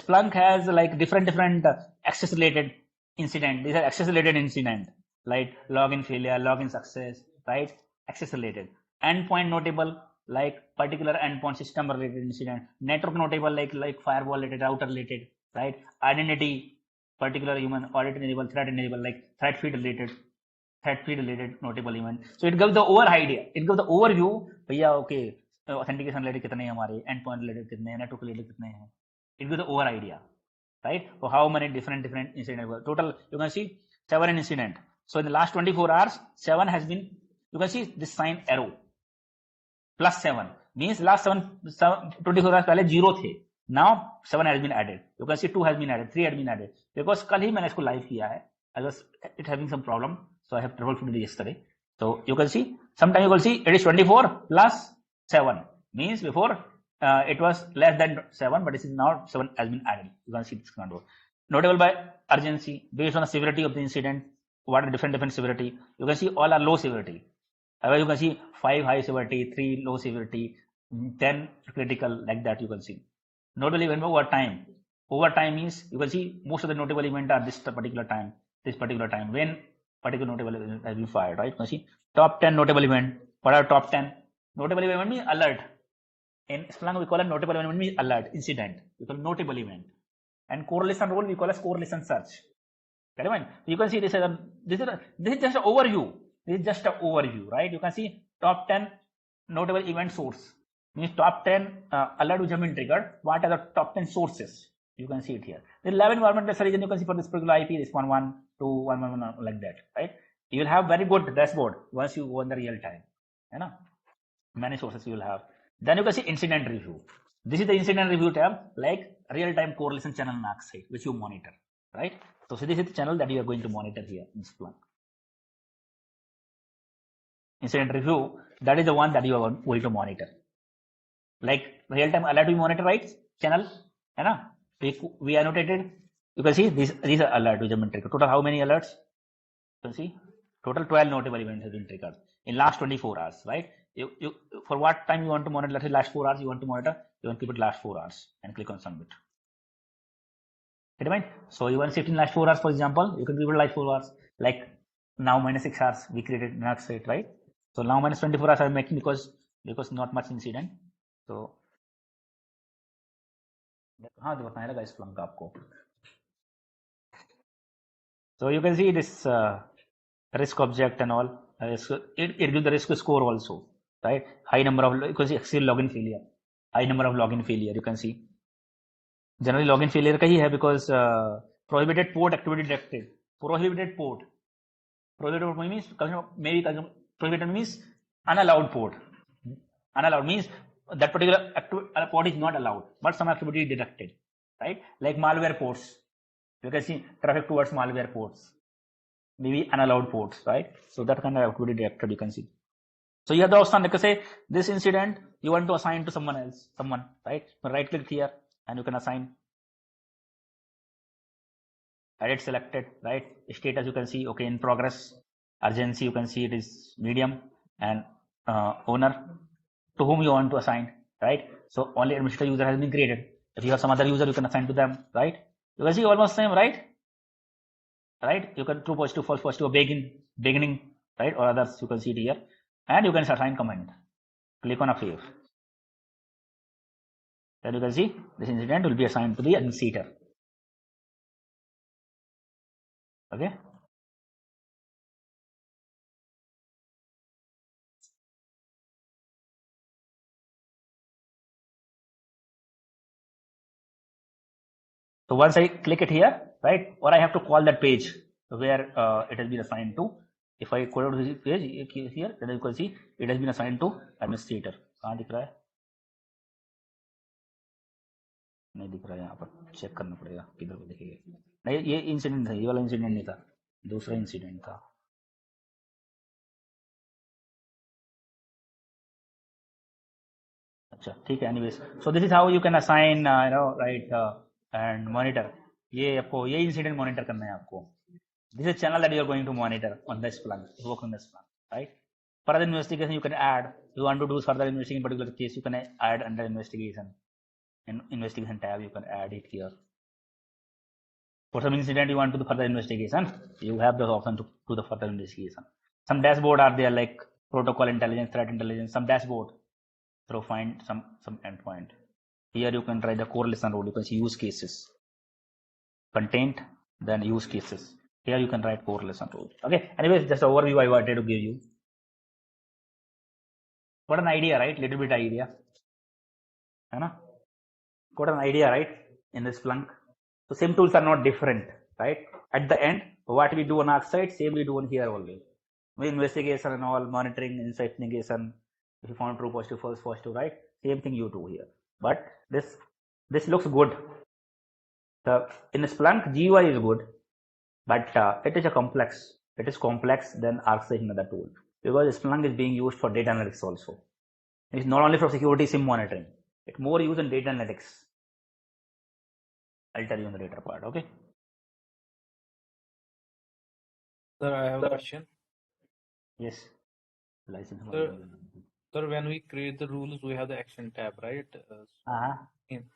Splunk has like different access related incident. These are access related incident, like login failure, login success, right? Access related. Endpoint notable, like particular endpoint system related incident. Network notable, like firewall related, router related, right? Identity, particular human, audit enable, threat enable, like threat feed related notable event. So it gives the idea, it gives the overview, भैया okay, authentication related कितने हैं हमारे, endpoint related कितने हैं, network related कितने हैं, it gives the idea, right? So how many different incidents, total you can see 7 incident. So in the last 24 hours 7 has been, you can see this sign arrow plus 7 means last 24 hours पहले 0 थे, now 7 has been added. You can see 2 has been added, 3 has been added, because कल ही मैंने इसको live किया है. I was it having some problem, so I have troubleshooted it yesterday. So you can see sometime you will see it is 24 plus 7 means before it was less than 7, but this is now 7 has been added. You can see this control. Notable by urgency based on the severity of the incident. What are different severity? You can see all are low severity. You can see 5 high severity, 3 low severity, 10 critical, like that you can see. Notable event over time. Over time means you can see most of the notable event are this particular time when particular notable event has been fired, right? You can see top 10 notable event. What are top 10? Notable event means alert. In Splunk we call it notable event means alert, incident. We call notable event. And correlation rule we call as correlation search. You can see this is just an overview. This is just an overview, right? You can see top 10 notable event source means top 10 alert which have been triggered. What are the top 10 sources? You can see it here. The lab environment region you can see for this particular IP, this 1.1, 2.1.1 like that, right? You will have very good dashboard once you go in the real time. Many sources you will have. Then you can see incident review. This is the incident review tab, like real time correlation channel NAC site, which you monitor, right? So this is the channel that you are going to monitor here in Splunk. incident review, that is the one that you are going to monitor. Like real-time alert we monitor, right? Channel, है ना? We annotated. You can see these are alert which have been triggered. Total how many alerts? You can see total 12 notable events have been triggered in last 24 hours, right? You for what time you want to monitor? Let's say last 4 hours you want to monitor. You want to keep it last 4 hours and click on submit. Get it? So you want to shift in last 4 hours, for example, you can keep it last 4 hours. Like now minus 6 hours we created next state, right? So now minus 24 hours I'm making because not much incident. So हाँ तो बताया लगा इस Splunk आपको. So you can see this risk object and all. It gives the risk score also, right? High number of, you can see exceed login failure. High number of login failure, you can see. Generally login failure का ही है because prohibited port activity detected. Prohibited port means maybe prohibited means unallowed port. Unallowed means that particular port is not allowed, but some activity is detected, right? Like malware ports. You can see traffic towards malware ports, maybe unallowed ports, right? So that kind of activity detected, you can see. So you have the option, like I say, this incident you want to assign to someone else, right? So right click here and you can assign. Edit selected, right? Status you can see, okay, in progress. Urgency you can see it is medium, and owner to whom you want to assign, right? So only administrator user has been created. If you have some other user, you can assign to them, right? You can see almost same, right? Right? You can true positive, false positive, beginning, right? Or others you can see it here, and you can assign comment. Click on approve. Then you can see this incident will be assigned to the administrator. Okay. So once I click it here, right, or I have to call that page where it has been assigned to. If I go to this page here, then you can see it has been assigned to administrator. कहाँ दिख रहा है? नहीं दिख रहा है यहाँ पर. चेक करना पड़ेगा किधर को दिखेगा. नहीं ये इंसिडेंट था, ये वाला इंसिडेंट नहीं था, दूसरा इंसिडेंट था. अच्छा ठीक है. Anyways, so this is how you can assign, right, and monitor. ये आपको ये इंसिडेंट मॉनिटर करना है आपको. This is channel that you are going to monitor on the Splunk, work on the Splunk, right? Further investigation you can add. You want to do further investigation in particular case, you can add under investigation. In investigation tab, you can add it here. For some incident you want to do further investigation, you have the option to do the further investigation. Some dashboard are there like protocol intelligence, threat intelligence, some dashboard. So find some endpoint. Here you can try the correlation rule. You can see use cases, content, then use cases. Here you can write correlation rule. Okay. Anyways, just an overview I wanted to give you. Got an idea, right? Little bit idea. Got an idea, right? In this Splunk. So same tools are not different, right? At the end, what we do on our side, same we do on here only. We investigation and all, monitoring, insight negation. If you found true positive, false positive, right? Same thing you do here. But this looks good. In Splunk, GUI is good, but it is complex. It is complex than ArcSight, another tool, because Splunk is being used for data analytics also. It's not only for security SIM monitoring. It's more used in data analytics. I'll tell you on the later part. Okay. Sir, I have a question. Yes. License. Sir, when we create the rules, we have the action tab, right?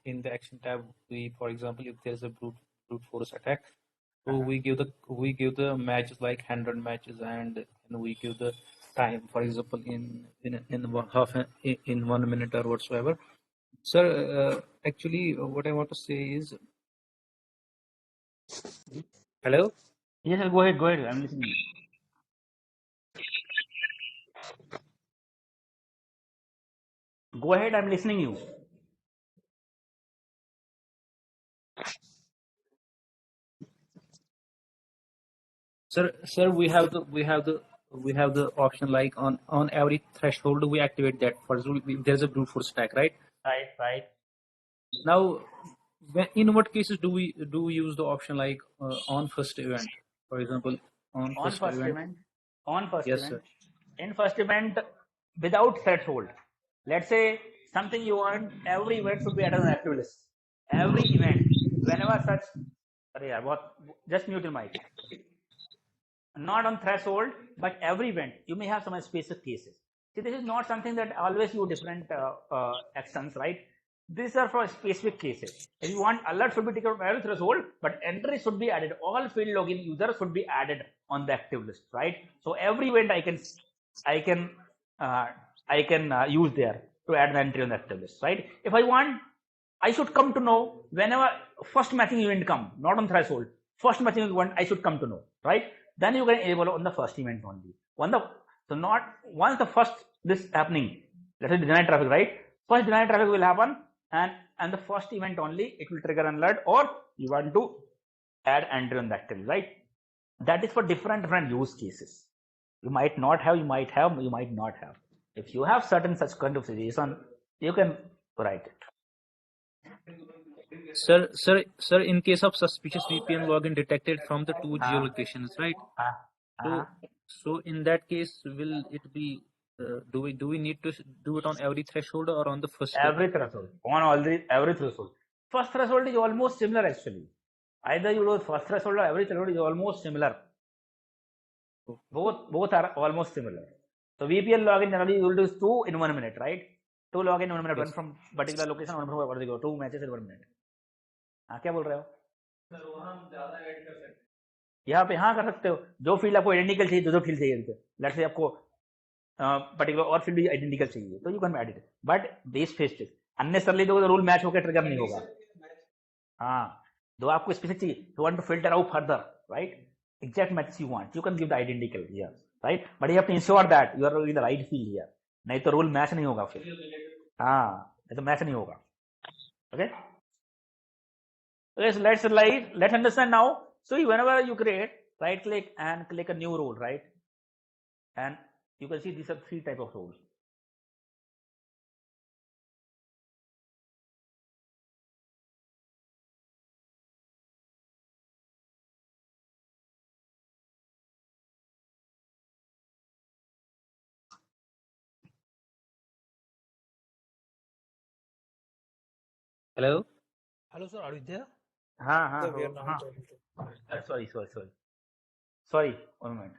In the action tab, we, for example, if there's a brute force attack, so we give the matches like 100 matches, and we give the time, for example, in 1 minute or whatsoever. Sir, actually, what I want to say is, hello. Yes, go ahead. I'm listening. Go ahead. I'm listening you. Sir, we have the option like on every threshold we activate that. For example, there's a brute force attack, right? Right. Now, in what cases do we use the option like on first event, for example, on first event? On first Yes, event. sir. in first event without threshold. Let's say something you want, every event should be added on active list. Every event, whenever such, just mute your mic. Not on threshold, but every event, you may have some specific cases. See, this is not something that always you different actions, right? These are for specific cases. If you want alert should be taken on every threshold, but entry should be added. All field login users should be added on the active list, right? So every event I can use there to add an entry on the active list, right? If I want, I should come to know whenever first matching event come, not on threshold. First matching event I should come to know, right? Then you can enable on the first event only. Once the first this happening, let's say denied traffic, right? First denied traffic will happen, and the first event only it will trigger an alert, or you want to add entry on that activity, right? That is for different use cases. You might not have, you might have, you might not have. If you have certain such kind of situation, you can write it. Sir, in case of suspicious VPN login detected from the two geolocations, right? So in that case, will it be? Do we need to do it on every threshold or on the first? Every threshold, every threshold. First threshold is almost similar actually. Either you do first threshold or every threshold is almost similar. Both are almost similar. So VPN login generally you will do 2 in 1 minute, right? 2 login in 1 minute, one from particular location, one from particular 2 matches in 1 minute. हाँ क्या बोल रहे हो? यहाँ पे हाँ कर सकते हो. जो फील्ड आपको आइडेंटिकल चाहिए, दो फील्ड चाहिए. लेट्स से आपको पर्टिकुलर और फील्ड भी आइडेंटिकल चाहिए, तो you can add it. But base face check unnecessarily दोगे तो रूल मैच होकर ट्रिगर नहीं होगा. हाँ, दो आपको स्पेसिफिक चाहिए, you want to filter out further, right? Exact match you want, you can give the identical here, right? But you have to ensure that you are in the right field here. नहीं तो rule match नहीं होगा फिर. हाँ, नहीं तो match नहीं होगा. Okay? Okay, so let's understand now. So whenever you create, right click and click a new rule, right? And you can see these are 3 type of rules. Hello. Hello, sir. Are you there? हाँ. We are not able to. Sorry. 1 minute.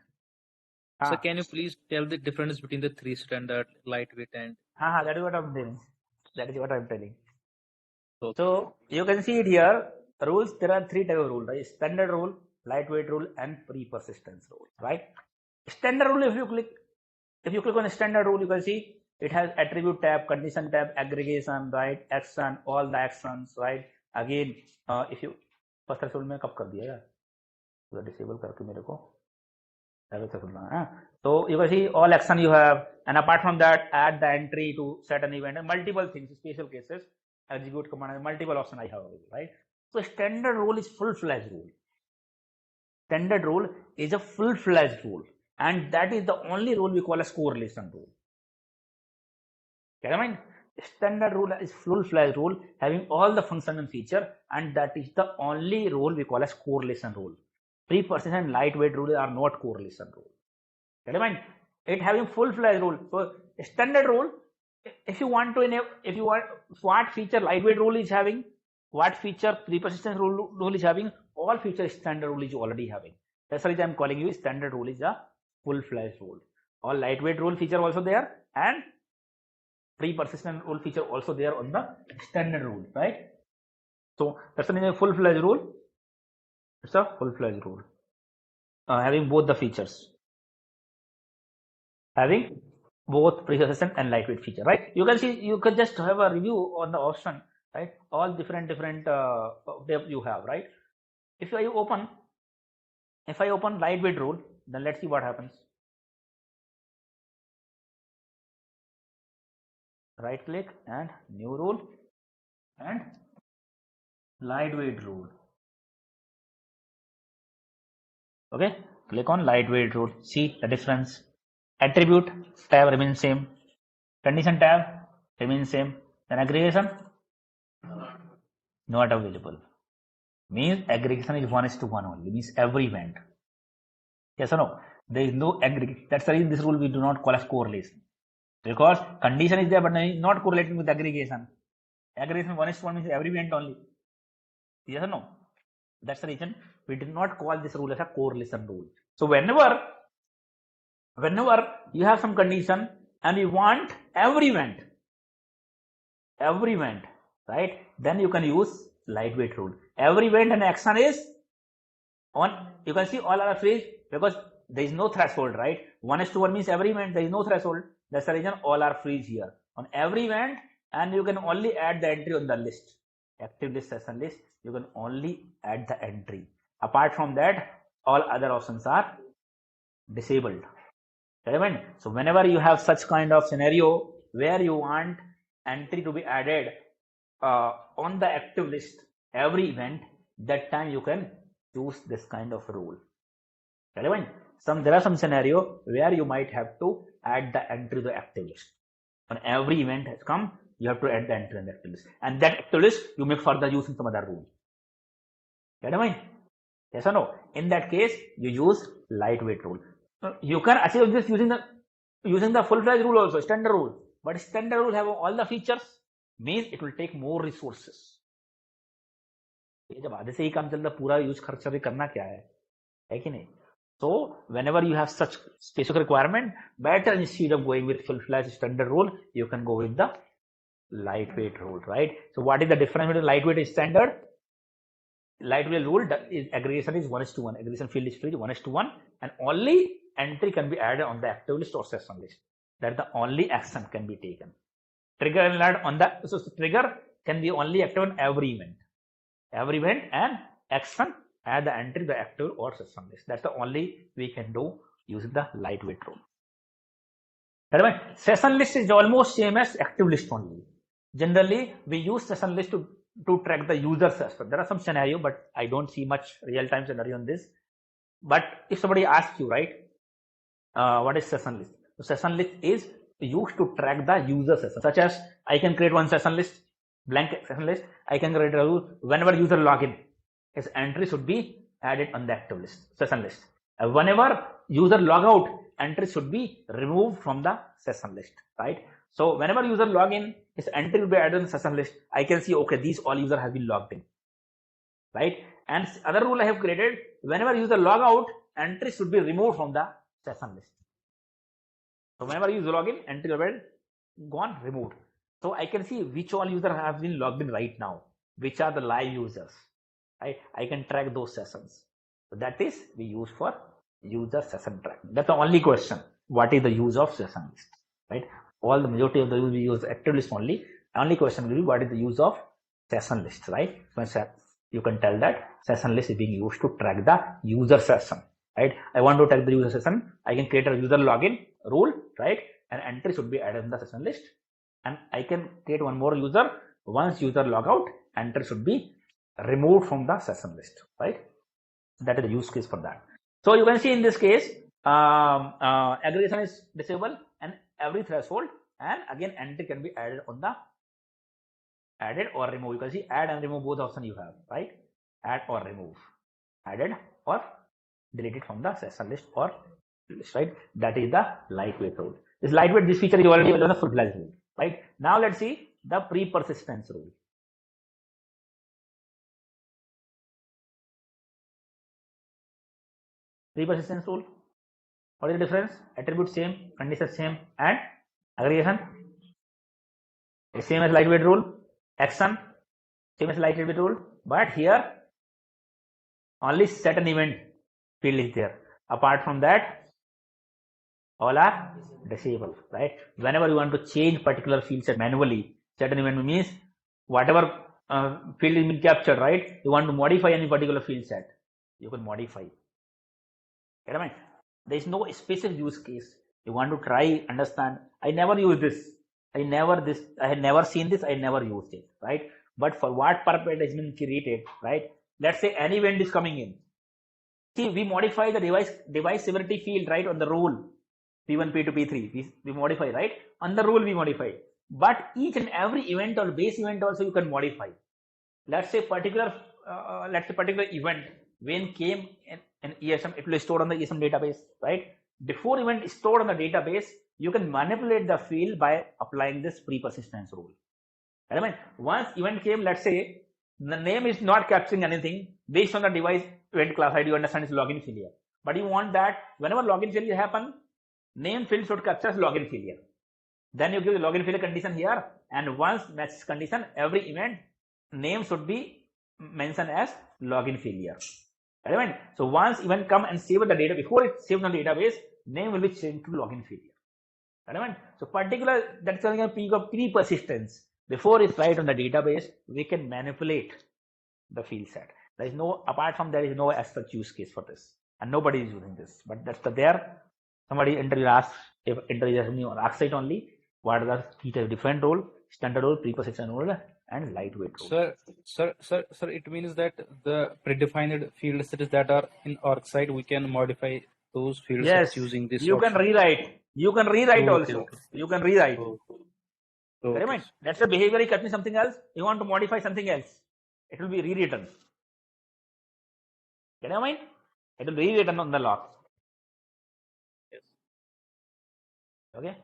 So can you please tell the difference between the 3 standard, lightweight, and? That is what I'm telling. Okay. So you can see it here. Rules, there are 3 type of rules, right? Standard rule, lightweight rule, and pre-persistence rule, right? Standard rule, if you click on standard rule, you can see it has attribute tab, condition tab, aggregation, right? Action, all the actions, right? Again, if you first threshold में कब कर दिया यार? तो disable करके मेरे को so you can see all action you have, and apart from that, add the entry to set an event and multiple things, special cases, execute command, multiple options I have available, right? So standard rule is full-fledged rule. Standard rule is a full-fledged rule, and that is the only rule we call as correlation rule. Get I mean? Standard rule is full-fledged rule having all the function and feature, and that is the only rule we call as correlation rule. Pre-persistent and lightweight rule are not correlation rule. Get I mean? It having full-fledged rule. So standard rule, if you want what feature lightweight rule is having, what feature pre-persistent rule is having, all feature standard rule is already having. That's the reason I'm calling you standard rule is a full-fledged rule. All lightweight rule feature also there, and pre-persistent rule feature also there on the standard rule, right? So that's a full-fledged rule. It's a full-fledged rule having both the features, having both pre-persistent and lightweight feature, right? You can see, you can just have a review on the option, right? All different depth you have, right? If I open lightweight rule, then let's see what happens. Right click and new rule and lightweight rule. Okay, click on lightweight rule. See the difference. Attribute tab remains same. Condition tab remains same. Then aggregation not available. Means aggregation is 1:1 only. Means every event. Yes or no? There is no aggregate. That's the reason this rule we do not call as correlation. Because condition is there, but not correlating with aggregation. Aggregation 1:1 means every event only. Yes or no? That's the reason we did not call this rule as a correlation rule. So whenever you have some condition and you want every event, right? Then you can use lightweight rule. Every event and action is on. You can see all are freeze because there is no threshold, right? 1:1 means every event, there is no threshold. That's the reason all are freeze here on every event, and you can only add the entry on the list. Active list, session list, you can only add the entry. Apart from that, all other options are disabled. So whenever you have such kind of scenario where you want entry to be added on the active list every event, that time you can choose this kind of rule. There are some scenario where you might have to add the entry to the active list. When every event has come, you have to add the entry in the active list, and that active list you make further use in some other rule. Yes or no? In that case, you use lightweight rule. You can achieve this using the full-fledged rule also, standard rule. But standard rule have all the features, means it will take more resources. जब आधे से ही काम चल रहा पूरा use खर्चा भी करना क्या है कि नहीं? So whenever you have such specific requirement, better instead of going with full-fledged standard rule, you can go with the lightweight rule, right? So what is the difference between lightweight and standard? Lightweight rule is aggregation is 1:1. Aggregation field is free 1:1, and only entry can be added on the active list or session list. That the only action can be taken. Trigger and add on the trigger can be only active on every event, and action add the entry to the active or session list. That's the only we can do using the lightweight rule. Session list is almost same as active list only. Generally, we use session list to track the user aspect. There are some scenario, but I don't see much real-time scenario on this. But if somebody asks you, right, what is session list? So session list is used to track the user session. Such as I can create one session list, blank session list. I can create a rule whenever user login, his entry should be added on the active list, session list. Whenever user log out, entry should be removed from the session list, right? So whenever user log in, his entry will be added in the session list. I can see, okay, these all user have been logged in, right? And other rule I have created, whenever user log out, entry should be removed from the session list. So whenever user log in, entry will be gone, removed. So I can see which all user have been logged in right now, which are the live users, right? I can track those sessions. So that is we use for user session tracking. That's the only question. What is the use of session list, right? All the majority of the use we use active list only. Only question will be what is the use of session list, right? So you can tell that session list is being used to track the user session, right? I want to track the user session. I can create a user login rule, right? And entry should be added in the session list. And I can create one more user. Once user log out, entry should be removed from the session list, right? That is the use case for that. So you can see in this case, aggregation is disabled and every threshold, and again entry can be added on the added or remove. You can see add and remove, both options you have, right? Add or remove, added or deleted from the session list or list, right? That is the lightweight rule. This lightweight, this feature is already available in the full-fledged rule, right? Now let's see the pre-persistence rule. Pre-persistence rule. What is the difference? Attribute same, condition same, and aggregation same as lightweight rule. Action same as lightweight rule, but here only certain event field is there. Apart from that, all are disabled, right? Whenever you want to change particular field set manually, certain event means whatever field is been captured, right? You want to modify any particular field set, you can modify. There is no specific use case. You want to try, understand. I never use this. I had never seen this. I never used it, right? But for what purpose it has been created, right? Let's say any event is coming in. See, we modify the device severity field, right, on the rule P1, P2, P3. We modify, right? On the rule we modify. But each and every event or base event also you can modify. Let's say particular event when came in ESM, it will be stored on the ESM database, right? Before event is stored on the database, you can manipulate the field by applying this pre-persistence rule. Right? Once event came, let's say the name is not capturing anything based on the device event class ID, you understand is login failure. But you want that whenever login failure happen, name field should capture login failure. Then you give the login failure condition here, and once matches condition, every event name should be mentioned as login failure. Right? So once event come and save the data, before it saves on the database, name will be changed to login failure. Right? So particular, that's something a peak of pre-persistence. Before it's write on the database, we can manipulate the field set. There is no, apart from there is no as such use case for this, and nobody is using this. But that's the there. Somebody interview asks, if interview asks me on ArcSight only, what are the each has different role, standard role, pre-persistent role, and lightweight role. Sir, it means that the predefined field sets that are in ArcSight, we can modify those field Yes, sets using this. you option. can rewrite. You can rewrite Okay, also. okay. You can rewrite. Okay. Right? That's the behavior is capturing something else. You want to modify something else. It will be rewritten. Get your mind? It will be rewritten on the log. Yes. Okay.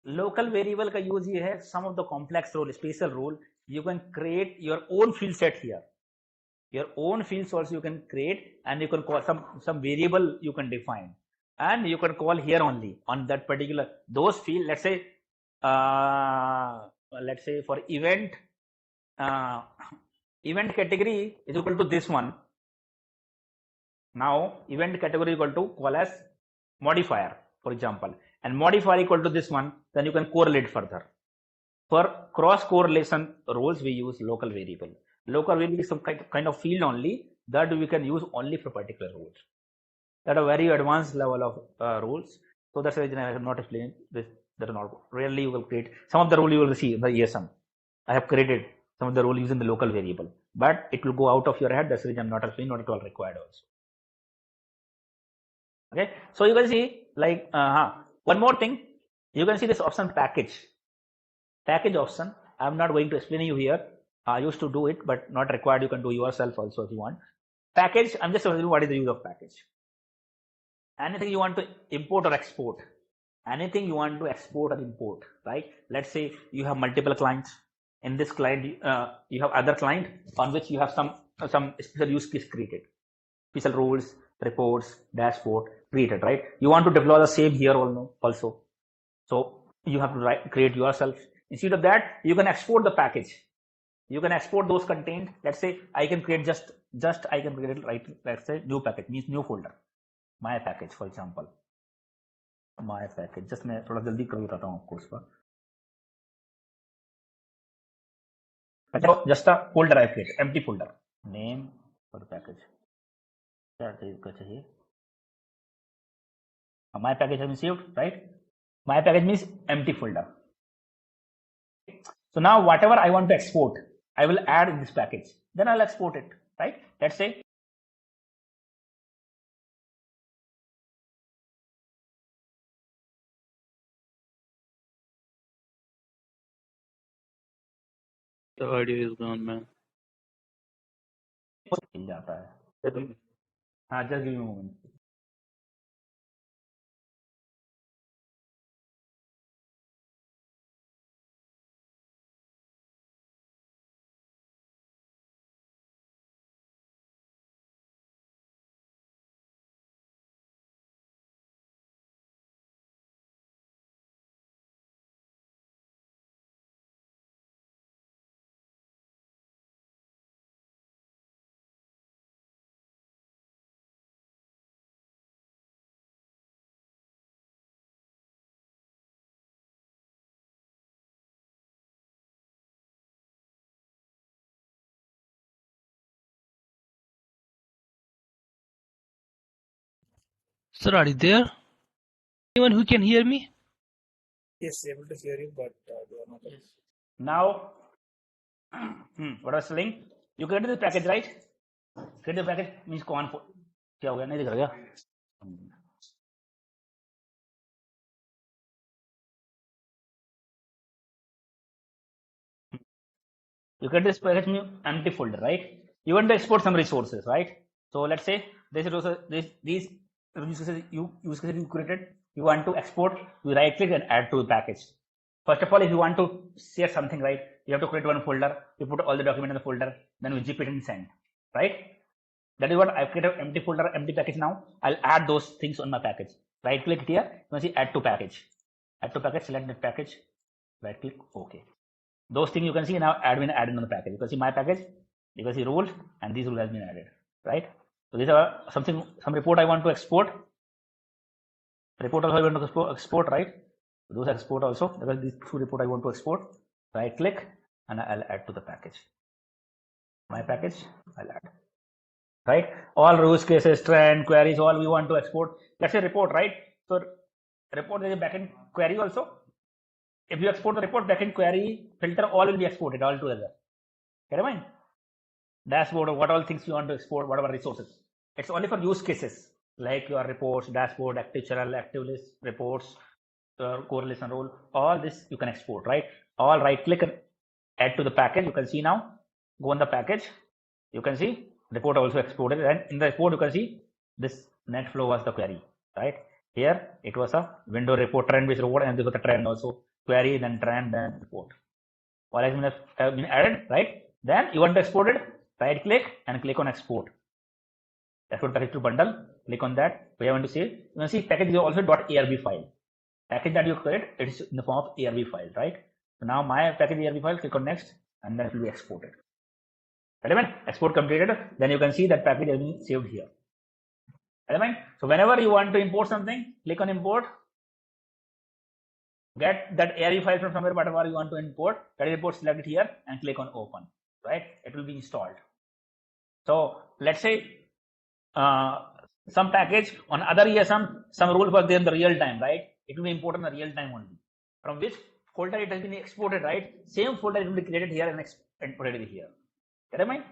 Local variable का use ये है, some of the complex role, special role, you can create your own field set here. Your own fields also you can create, and you can call some variable you can define, and you can call here only on that particular those field. Let's say for event event category is equal to this one. Now event category equal to call as modifier, for example, and modifier equal to this one. Then you can correlate further. For cross correlation rules, we use local variable. Local variable is some kind of field only that we can use only for particular rules. That are very advanced level of rules. So that's why I have not explained this. That are not rarely you will create some of the rule you will see in the ESM. I have created some of the rule using the local variable, but it will go out of your head. That's the reason I'm not explaining, not at all required also. Okay, so you can see like one more thing. You can see this option package option. I'm not going to explain you here. I used to do it, but not required. You can do yourself also if you want. Package, I'm just telling you what is the use of package. Anything you want to import or export, anything you want to export or import, right? Let's say you have multiple clients. In this client, you have other client on which you have some special use case created, special rules, reports, dashboard created, right? You want to deploy the same here also. So you have to create yourself. Instead of that, you can export the package. You can export those content. Let's say I can create just I can create, right? Let's say new package means new folder. My package, for example. My package. Just मैं थोड़ा जल्दी कर देता हूँ आपको उसका. Just a folder I create, empty folder. Name for the package. क्या चाहिए? My package has been saved, right? My package means empty folder. So now whatever I want to export, I will add in this package. Then I'll export it, right? Let's say The audio is gone, man. मिल जाता है. हाँ, just give me a moment. Sir, are you there? Anyone who can hear me? Yes, able to hear you, but they are not. Yes. Now, what I was saying, you created this package, right? Create the package means कौन क्या हो गया? नहीं दिख रहा क्या? You create this package means empty folder, right? you want to export some resources, right? So let's say these use cases you created, you want to export, you right click and add to the package. First of all, if you want to share something, right, you have to create one folder, you put all the document in the folder, then we zip it and send, right? That is what I've created an empty folder, empty package now. I'll add those things on my package. Right click here, you can see add to package. Add to package, select that package, right click, okay. Those things you can see now add on the package. You can see my package, you can see rule, and these rule has been added, right? So these are some report I want to export. Report also I want to export, right? Those export also, because these two report I want to export. Right click and I'll add to the package. My package, I'll add. Right? All use cases, trend, queries, all we want to export. Let's say report, right? So report is a backend query also. If you export the report, backend query, filter, all will be exported all together. Get in mind? Dashboard or what all things you want to export, whatever resources. It's only for use cases like your reports, dashboard, active channel, active list, reports, correlation rule, all this you can export, right? All right click and add to the package. You can see now, go on the package, you can see report also exported, and in the report you can see this net flow was the query, right? Here it was a window report, trend based report, and this was the trend also, query, then trend, then report. All has been added, right? Then you want to export it, right click and click on export. Export package to bundle, click on that. We want to save. You can see package is also .arb file. Package that you create, it is in the form of ARB file, right? So now my package ARB file, click on next, and then it will be exported. Element export completed, then you can see that package has been saved here. Element. So whenever you want to import something, click on import. Get that ARB file from somewhere, whatever you want to import. That import, select it here and click on open. Right? It will be installed. So let's say some package on other ESM, some rule was there in the real time, right? It will be imported in the real time only. From which folder it has been exported, right? Same folder will be created here and put it here. Get me?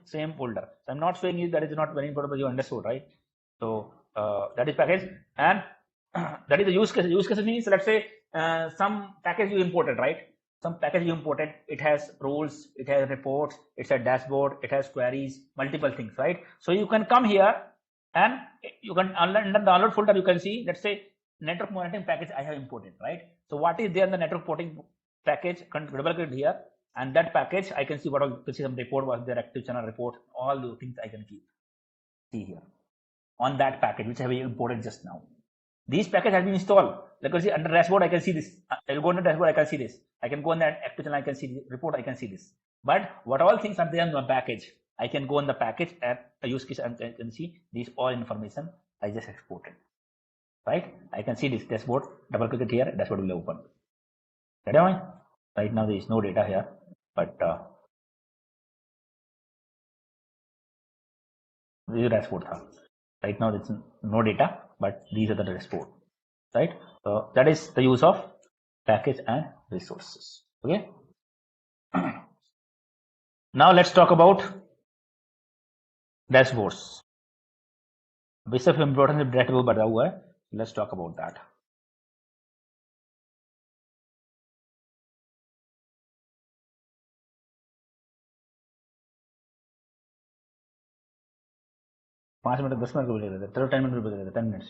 Same folder. So I'm not saying you that is not very important, but you understood, right? So that is package, and that is the use case. Use case means, let's say some package you imported, right? Some package you imported, it has rules, it has reports, it's a dashboard, it has queries, multiple things, right? So you can come here and you can under the download folder, you can see, let's say network monitoring package I have imported, right? So what is there in the network monitoring package? Double click here, and that package I can see what all, you can see some report was there, active channel report, all the things I can see here on that package which I have imported just now. These package has been installed. Like you see under dashboard, I can see this. I will go on the dashboard, I can see this. I can go on that active channel, I can see the report, I can see this. But what all things are there in the package? I can go on the package at a use case and I can see these all information I just exported. Right? I can see this dashboard. Double click it here, dashboard will open. Right now there is no data here, but this is dashboard. Right now there's no data, but these are the dashboard. Right? So that is the use of package and resources. Okay. Now let's talk about dashboards. विषय important data को बता हुआ है. Let's talk about that. पाँच minute 10 minute को ले लेते, चलो 10 मिनट को ले लेते, 10 minutes.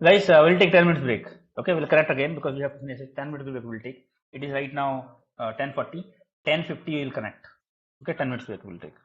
Guys, we'll take 10 minutes break. Okay, we'll correct again because we have to finish it. 10 minutes break we'll take. It is right now 10:40. 10:50 we'll connect. Okay, 10 minutes break we'll take.